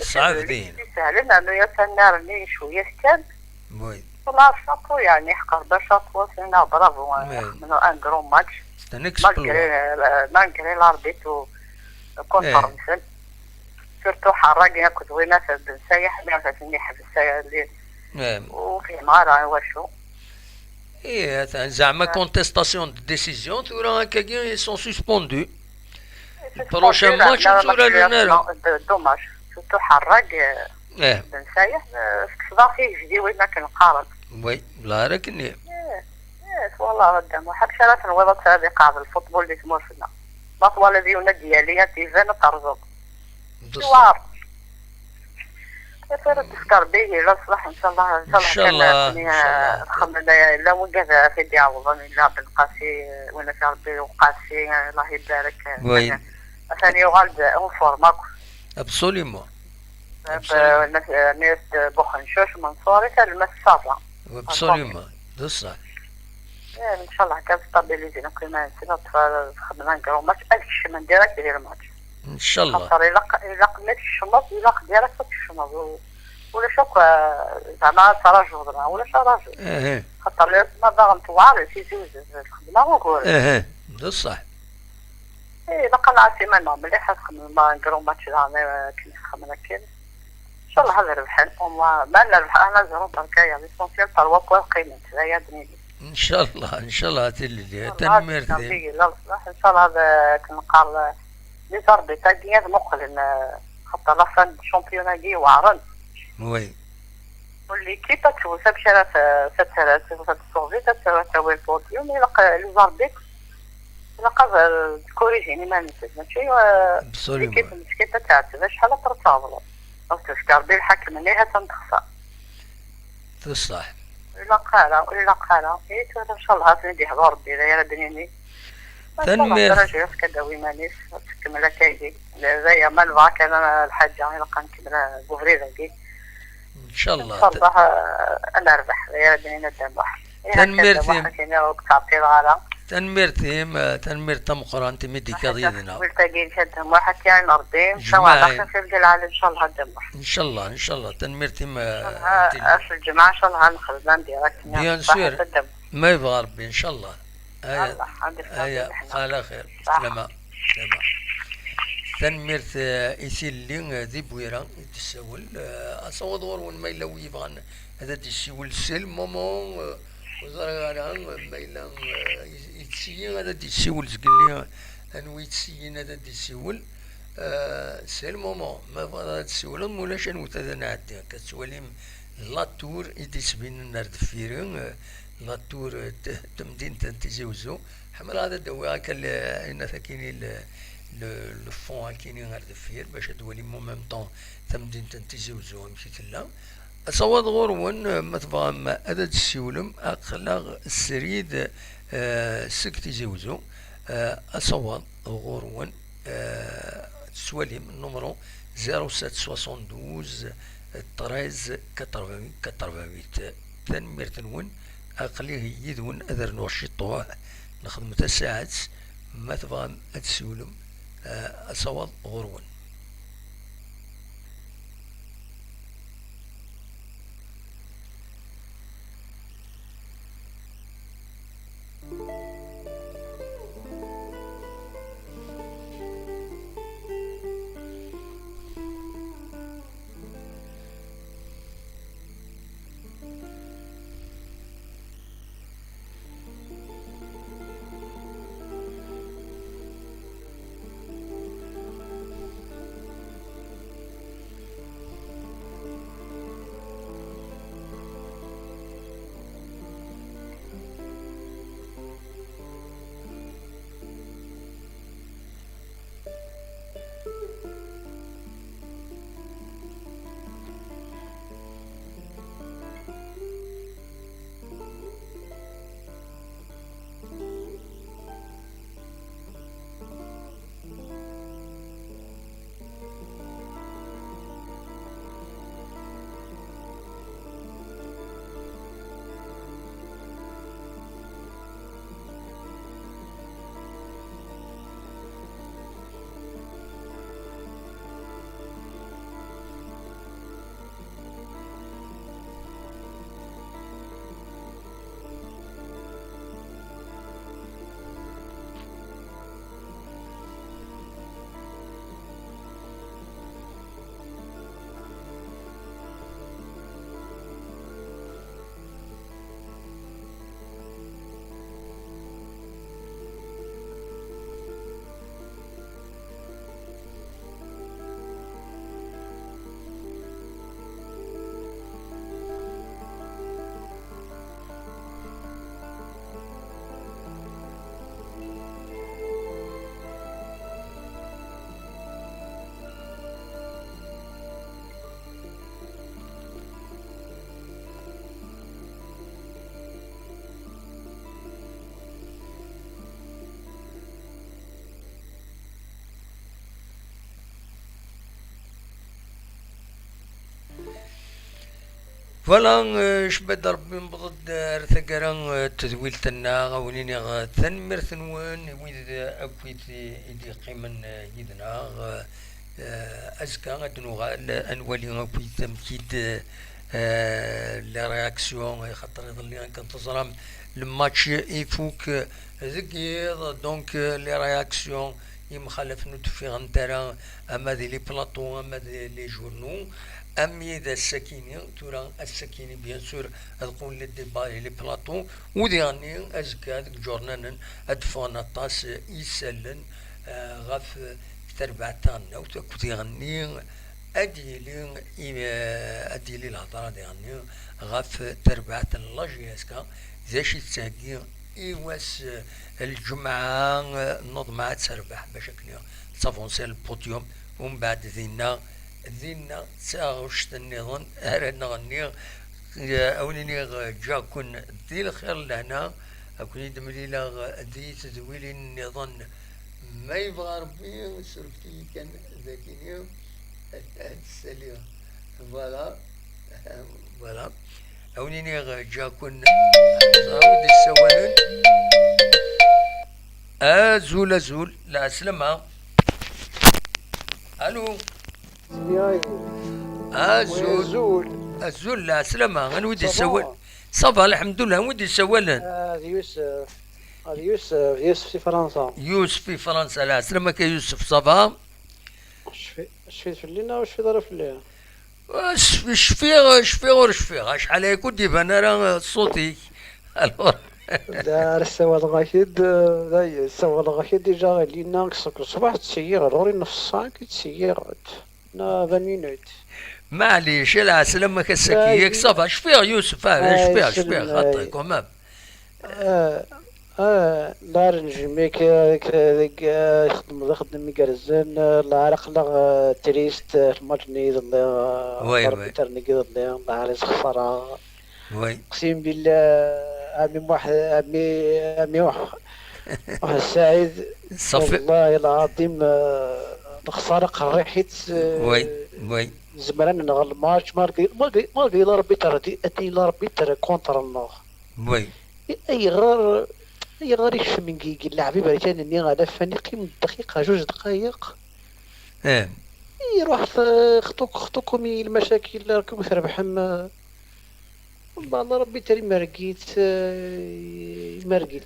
صعب دين سهل لانه يا سنارني شويه كان وي والله شاطو يعني حقر باش شاطو سينا برافو منو ان كرون ماتش مالغري لاربيتو كنت فرنسا سيرتو حراق كنت وين بن سايح بنفس منيح بالسايح وفي مارا وشو ايه زعما كونتيستاسيون دو ديسيزيون ثورا هكاكي سون سوسبوندو بروشان ماتش ثورا لنا دوماج سيرتو حراق بن سايح صداقي جدي وين كنقارن وي لا راكني والله قدام واحد شرف الوضع هذه قاعد الفوتبول اللي تمر فينا بطوله ديالنا ديالي تيفان ترزق جوار يصير تذكر به لا صلاح ان شاء الله ان شاء الله خمنا لا وقف في دياوضن لا بالقاسي ولا في ربي وقاسي الله يبارك وي ثاني غالد انفورماك ابسوليومون الناس بوخنشوش منصوري كان المسافه ابسوليومون ده صح ان شاء الله كان ستابيليزي كما نسينا خدمنا نقراو ماتش الكش من ديريكت ديال الماتش ان شاء الله خاطر الا قلت الشماط الا ديريكت الشماط ولا شوك زعما تراجع ولا تراجع خاطر ما باغا نتوعر في زوج الخدمه ونقول ده صح الا قلعه سيمانه مليح خدمنا نقراو ماتش هذا كي خدمنا كاين ان شاء الله هذا ربحان وما نربح انا زرو بركايا ليسونسيال تروا بوان قيمه هي دنيا ان شاء الله تلي تنمرت ان شاء الله هذا كنقال لي ضربي تاعي مقلن خاطر لا فان الشامبيون دي وعرن وي واللي كيف تشوف بشرف ستسوفي تسوي البوديوم يلقى لي ضربي يلقى كوريجيني ما نسيت ماشي كيف المشكله تاعتها شحال ترتاضلو تفكر بالحكم اللي هتنتخص تصح إلا قال إيه إن شاء الله تندي حضور بيلا يا ردنيني تنمير درجة كدوي مانيس تكمل كيدي زي ما الفاك أنا الحاجة إلا كان كمل بوفري ذاكي إن شاء الله أنا أربح يا ردنيني الدمح تنمير تنمير تم قران تمدي كذينا ولتاقين شدهم واحد كان أرضي إن شاء الله داخل في الجلال إن شاء الله الدمح إن شاء الله تنمير تم أصل الجماعة إن شاء الله هنخدم ديالك بيان سور ما يبغى ربي إن شاء الله هيا على خير سلامة تنمير إسيلين ذي بويران تسول أصوات غور وين ما يلو يبغى هذا تسول سيل ماما وزرع ما يلا يتسيين هذا تسول زقلي أنو يتسيين هذا تسول سيل ماما ما بغى تسول مولاش أنو تذنعت كتسوليم لاتور يدسبين نرد فيرين لاتور تمدين تنتزوزو حمل هذا الدواء كان ثكيني لو فون كاينين غير دفير باش تولي مو ميم طون تمدين تنتزوزو مشيت لا اصوات غورون ما تبغى ما هذا السيولم اخلاق السريد سكتي زوزو اصوات غورون سواليم نمرو 0772 13 88 تنمير تنون أقليه يدون أذر نوشطوه نخدم تساعات ما تبغى تسولم أصوات غرون. فوالا شباد ربي مبضد ارثقرا تذويلتنا غاونيني ثنمر ثنوان ويد اكويت يدي قيمن يدنا ازكا غادنو غال انولي اكويت تمكيد لي رياكسيون خاطر يظل كنتظرم الماتش يفوك ذكيض دونك لي رياكسيون يمخالف نوتفي غنترا اما دي لي بلاطو اما دي لي جورنو أمي ذا السكيني تورا السكيني بيان سور أدقون للديباي لي بلاطو ودي غني أزكا ديك جورنان أدفون الطاس يسلن غاف تربعتان أو تاكودي غني أديلي الهضرة دي غني غاف تربعتان لاجي اسكا زاشي تساقي إيواس الجمعة نظمة تسربح باش كنيا تصافونسي البوديوم ومن بعد ذينا تاغوشت النظام هرنا غني أوليني جاكون دي الخير لهنا أكون يدملي لا دي تدويلي النظام ما يبغى ربي سرفتي كان ذاكيني السليم فوالا أوليني جاكون زاود السوالن أزول لا سلامة. ألو أزول لا سلامة أنا ودي السوال صباح الحمد لله ودي السوالن هذا يوسف في فرنسا. يوسف في فرنسا لا سلامك يا يوسف صباح. شفيت في اللينا وش في ضرب في الليل. شفيغ شحال يكون ديفان راه صوتي الور دار السواد الغشيد ذاي السواد الغشيد ديجا لينا كسك الصباح تسير غوري نص ساعة تسير نا 20 مينوت معليش لا سلامك السكيك صافا شفيغ يوسف شفيغ خاطري كومام دار نجميك يخدم ميكرزن لا عرق لا تريست الماتش نيد وي بيتر نيد الله على خسارة وي اقسم بالله عمي واحد سعيد صافي والله العظيم الخسارة قريحيت وي زمران نغل الماتش ما لا ربي ترى دي لا ربي ترى كونتر الله وي اي غير هي غير يشم كي اللاعب يبان كان اني غادا فاني قيم دقيقه 2 دقائق اه يروح خطوكم المشاكل راكم تربحهم. والله ربي تري ما لقيت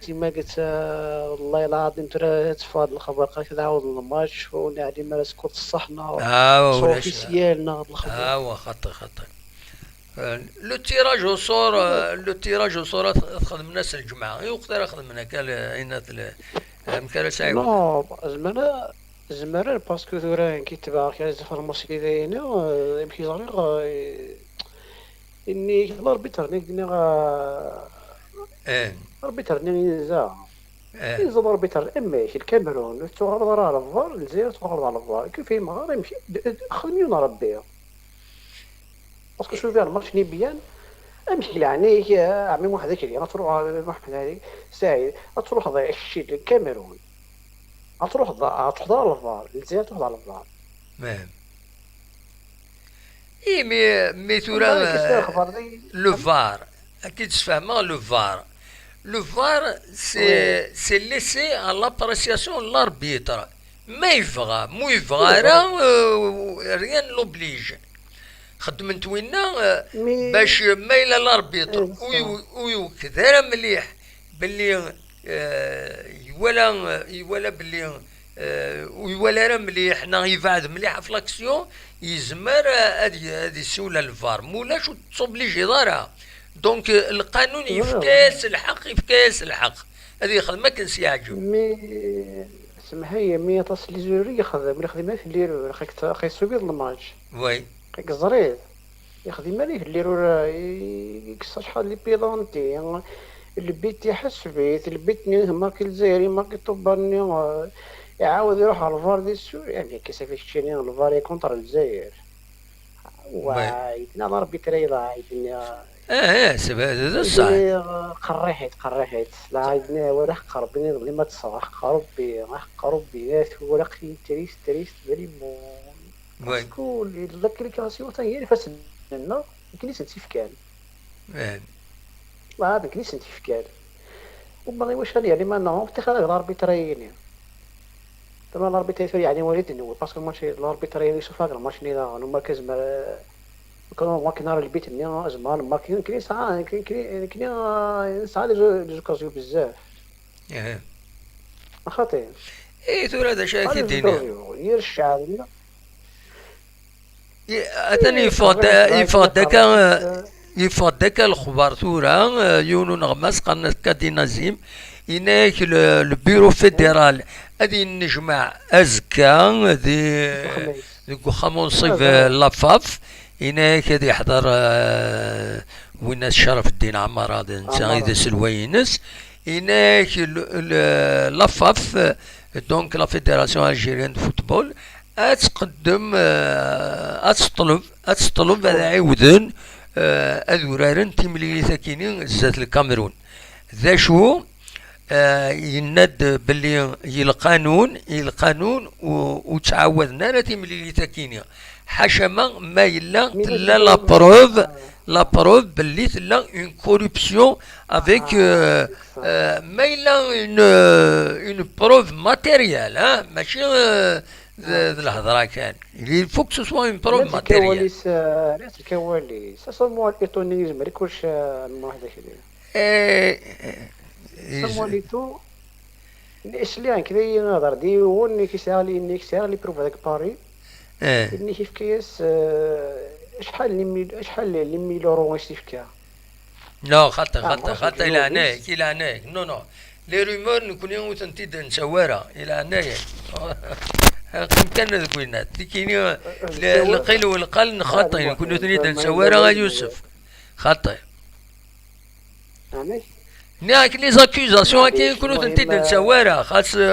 ما قلت والله العظيم ترى تفاد الخبر قالك تعاود الماتش ونعدي ما سكوت الصحنا ولاش سوفيسيالنا هاد الخبر. خطر لو تيراج او صور لو تيراج او صور تخدم الناس الجمعه يقدر ياخذ منك اين مكان سايو نو زمرا باسكو ثورا كي تبع كي زفر الموسيقى داينا يمشي صغير اني الاربيتر ني اه الاربيتر ني زا اه ينزل الاربيتر اما يمشي الكاميرون تغرض على الفار الجزائر تغرض على الفار كيف ما يمشي خدميون ربي باسكو شوف فيها الماتش نيبيان امشي لعنيك عمي واحد ذاك غتروح محمد هذيك سعيد غتروح ضيع الشيء الكاميرون غتروح على الفار الجزائر تروح على الفار. مهم اي مي تورا لو فار اكيد تفهم لو فار سي ليسي à l'appréciation de l'arbitre ما يبغى مو يبغى راه ريان لوبليج خدمت وينا باش ما الى الاربيتر ويكثر مليح باللي يولا باللي ويولا راه مليح حنا يبعد مليح في لاكسيون يزمر هادي السوله الفار مولاش توبليجي دارها دونك القانون يفكاس الحق هذه خدمه كنسيعجب مي سمح لي مي تصل لي زوري يخدم في الليل خاص سوبير الماتش وي كزريد يخدم ليه الليل يكسر شحال لي بيلونتي اللي بيت يحس بيت اللي بيت مارك الجزائري مارك طوباني يعاود يروح على الفار ديال السوري يعني كيسافي شتيني الفار كونتر الجزائر ويدنا ربي تريلا يدنا سبب هذا الصح قريحيت لا عيدنا ولا حق ربي اللي ما تصرح حق ربي ناس ولا قي تريست بالي مو باسكو الكلاسيو حتى هي اللي فاس لنا كنيس نتفكان هذا كنيس نتفكان والله واش يعني ما نعرف حتى خلال الاربيتريين طبعا الاربيتريين يعني وليت نقول باسكو الماتش الاربيتريين يشوف هذا الماتش نينا المركز كانوا ماكينار البيت نيا زمان ماكين كاين ساعه كاين ساعه لي زوكازيو بزاف خاطر اي ثور هذا شاكي الدنيا يرشع اتني يفضك الخبر ثورا يونو نغمس قرن كادينازيم هناك البيرو فيدرال هذه نجمع ازكا ذي خمون صيف لافاف هناك هذا يحضر ويناس شرف الدين عمار هذا نتا سلوينس هناك لافاف دونك لا فيدراسيون الجيريان دو فوتبول اتقدم اتطلب هذا عيودن اذورارن تيملي ثاكينين زات الكاميرون ذا شو يند باللي القانون وتعودنا لا تيملي ثاكينين حاشا ما يلا تلا لا بروف باللي تلا اون كوربسيون افيك ما يلا اون بروف ماتيريال ماشي الهضره كان il faut que ce soit une preuve matérielle لا الكواليس سموها الايطونيزم ما يكونش واحد سموها الاسلام كذا ينظر ديون كيسالي لي بروف هذاك باري اني كيف كيس شحال لي ميلورو واش تفكا لا خاطر الى هناك نو لي رومور نكون يوم تنتيد نسوارها الى هنايا كان ذكوينات كاينين القيل والقال خاطئين كنا تريد نسوارها يوسف خاطئ ناك لي زاكوزاسيون كي يكونوا تنتيد نسوارها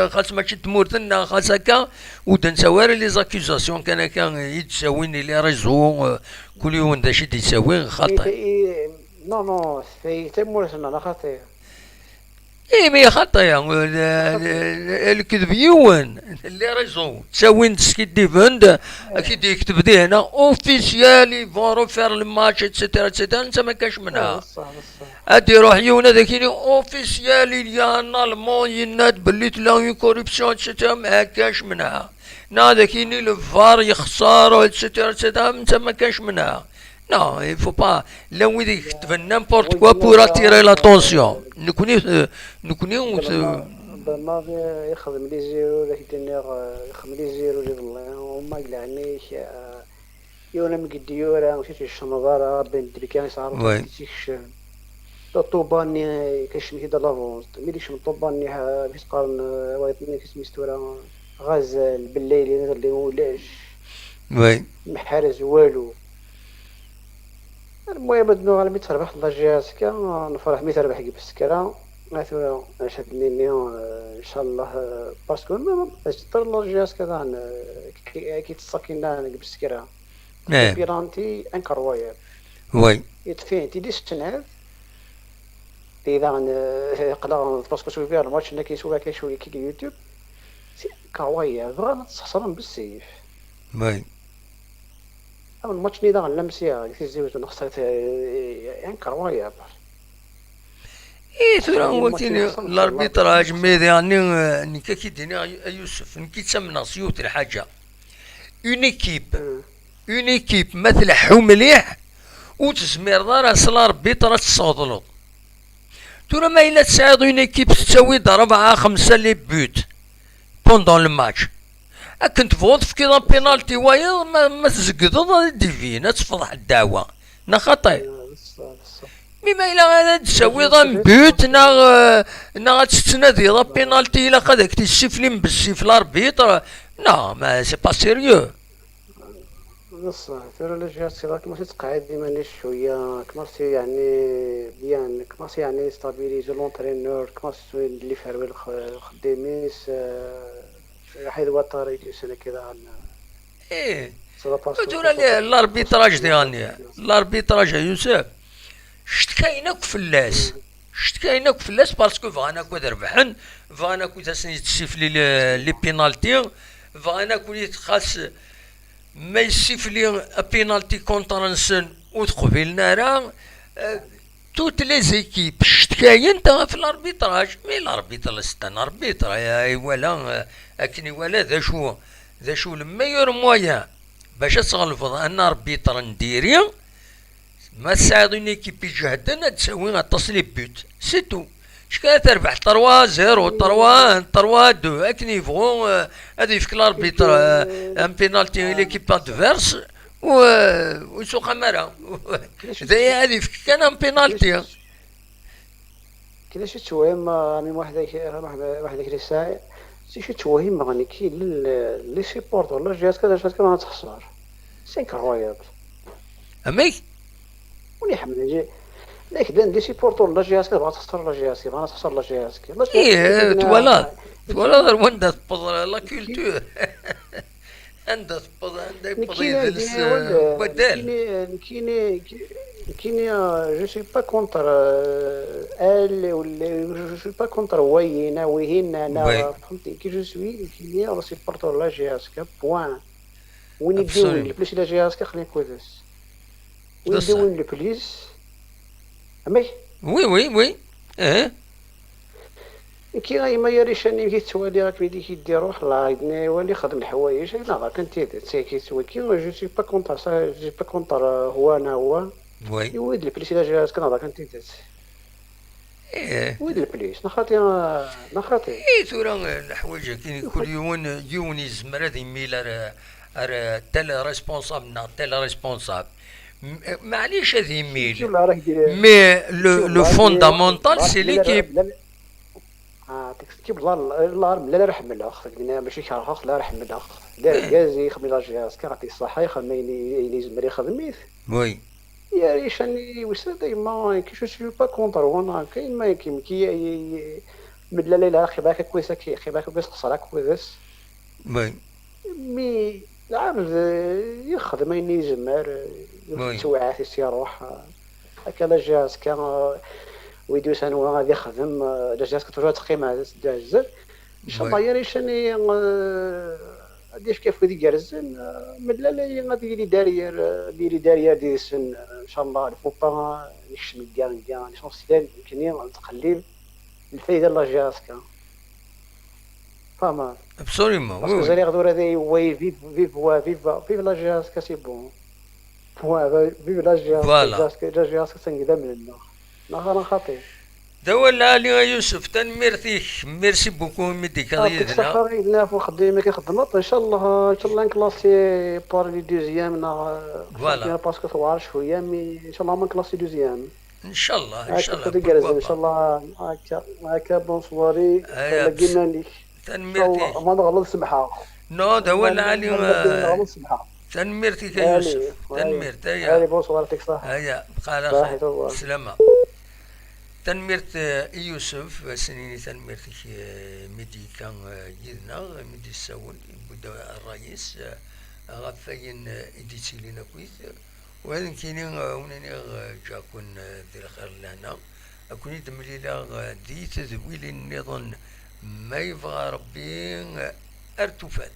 خاص ماشي تمورتنا خاص هكا ودنسوار لي زاكوزاسيون كان يتساويني لي ريزو كل يوم دا شي يساوي خاطئ نو في تمورتنا خاطئ اي مي خطيه الكذب يون اللي ريزون تساوي نسكي ديفند اكيد يكتب دي هنا اوفيسيالي فورو فير الماتش اتسيتيرا اتسيتيرا انت ما كاش منها بصح بصح. ادي روح يون هذاك اوفيسيالي ليانا المون يناد باللي تلاقي كوربسيون اتسيتيرا ما كاش منها هذاك الفار يخسر اتسيتيرا اتسيتيرا انت ما كاش منها. Non, il faut pas. Là où il fait n'importe quoi pour attirer l'attention. Nous connaissons. بالماضي يخدم لي زيرو ولا كيدير يخدم لي زيرو اللي والله وما قلعنيش يونا مقدي يورا مشيت الشنظارة بين الدركان يصعرف وي. تيكش طوباني كاش مشي دا لافونس ميديش من طوباني فيس قارن وايتني كاش مستورا غزال بالليل ينزل لي مولاش Oui. محارز والو. المهم بدنو على ميت تربح الله جهازك نفرح ميت تربح كيف السكرة مثلا شدني ان شاء الله باسكو ما تطر الله جهازك كذا كي تسكينا كيف السكرة نعم. بيرانتي انكرويا Oui. يتفين تيدي السناد اذا قدر باسكو شوف فيها الماتش اللي كيشوفها كيشوف كي يوتيوب سي كرويا بغا نتصحصرهم بالسيف. Oui. الماتش نيدا لمسيا في زيوت نخسرت يعني كروايا. ايه ترى وقتين الاربيتراج ميدي يعني نكا كيديني يوسف نكي تسمى سيوت الحاجه اون ايكيب مثل حو مليح وتزمير دار اصل الاربيتراج تصادلو ترى ما الا تساعد اون ايكيب تساوي 4-5 لي بوت بوندون الماتش كنت فوت في كذا بينالتي وايا ما تزقدو ديفينا تفضح الدعوه نا خطي مما إلا غادا تساوي ضم بوت نا تستنادي ضا بينالتي إلا خداك تسيفلين بالسيف لاربيتر نا ما سي با سيريو. بصح ترى الجهاز كذا كما تقعد ديما شويه كما يعني بيان كما يعني ستابيليزي لونترينور كما اللي فاروا الخداميس حيد وطاري سنه كذا عندنا. ايه ترى الاربيتراج ديالني الاربيتراج يوسف شت كاينك فلاس باسكو فانا كود ربحن فانا كود تسني تسيفلي لي بينالتي فانا كود خاص ما يسيفلي بينالتي كونترنسن وتقبلنا راه توت لي زيكيب شت كاين تا في الاربيتراج مي الاربيتر ستان اربيتر يا ولا اكني ولا ذا شو الميور مويان باش تغلفض ان اربيتر نديري ما تساعدوني كي بيجهدنا تسوي تصلي بوت سي تو شكا تربح 3-0 3-1 3-2 هاك نيفو هادي في الاربيتر ان بينالتي ليكيب ادفيرس ويسوق مرا هذه كان ان بينالتي كذا شي توهم راني واحد كي ساعه شي توهم راني كي لي سيبورت ولا جهاز كذا ما تخسر سي كروياب امي وني حمل لكن لي سيبورت ولا جهاز كذا تخسر ولا جهاز كذا ما تخسر ولا جهاز كذا ايه تولا وين تبض لا كولتور عندك عندك بدل كيني جو سي با كونتر ال ولا جو سي با كونتر وينا ويهنا انا فهمتي كي جو سوي كيني راه سي بورتور لا جهاز كا بوان وين يديو البليس لا جهاز كا خلينا كويس وين يديو البليس امي وي اه كي غاي ما يريشاني كي توالي راك بيدي كيدير روح لا يدني ولي خدم الحوايج لا راه كنتي كي تسوي كي جو سي با كونتر سا جو با كونتر هو انا هو وي يويد البليس الا جاز كان راه كنتي ايه ويد البليس نخاطي ايه تورا الحوايج كاين كل يوم يزمر هذه ميلر تال ريسبونسابل تال ريسبونسابل معليش هذه ميل مي لو فوندامونتال سي ليكيب تكتب الله لا رحم الاخ قلنا ماشي شرح لا رحم الاخ دار كازي خمي لا جهاز كيعطي الصحه يخدم يلزم يخدميت وي يا ريشاني واش ديما كي جو سوي با كونتر وانا كاين ما كي من لا اخي باك كويسه كي اخي باك كويس خسرك كويس وي مي العبد يخدم يلزم يتوعى في يروح هكا لا جهاز كان ويدوس انا غادي يخدم جاجاس كتوجا تقي مع الجزائر ان شاء الله يا ريشاني غادي كيف ودي جارزن مدلا لا غادي ديري داريا دي سن ان شاء الله الفوطا نكشم كاع شنو سيدان يمكن نتقلب الفايده لا جاسكا فما ابسوليومون باسكو وي زالي غدور هذا وي فيف لا جاسكا سي بون فيف لا فوالا. جاسكا جاسكا تنقدا من هنا نهار خطير دولا علي يوسف تنميرتيك ميرسي بوكو ميديك يعطيك يدنا الصحة لا فو خديمة كيخدمط ان شاء الله نكلاسي بار لي دوزيام فوالا. باسكو ثوار شوية مي ان شاء الله ما نكلاسي دوزيام ان شاء الله ان هاكا شاء الله خدي جالس ان pourquoi شاء pas. الله هاكا بونسواري هيا لقينا ليك ان شاء تنميرتي الله ما نغلط سمحة نو دولا علي نغلط سمحة تنميرتيك يا يوسف تنميرت هاي هيا بونسوار يعطيك الصحة هيا بقى على صحيح خير الله سلامة تنميرت يوسف سنيني تنميرتك ميدي كان يدنا ميدي السول بدا الرئيس غفاين إديتي لنا كويس وهذا كيني ونني جاكون ذي الخير لنا أكوني دمليلا ديت ذويل النظام ما يبغى ربي ارتفاد.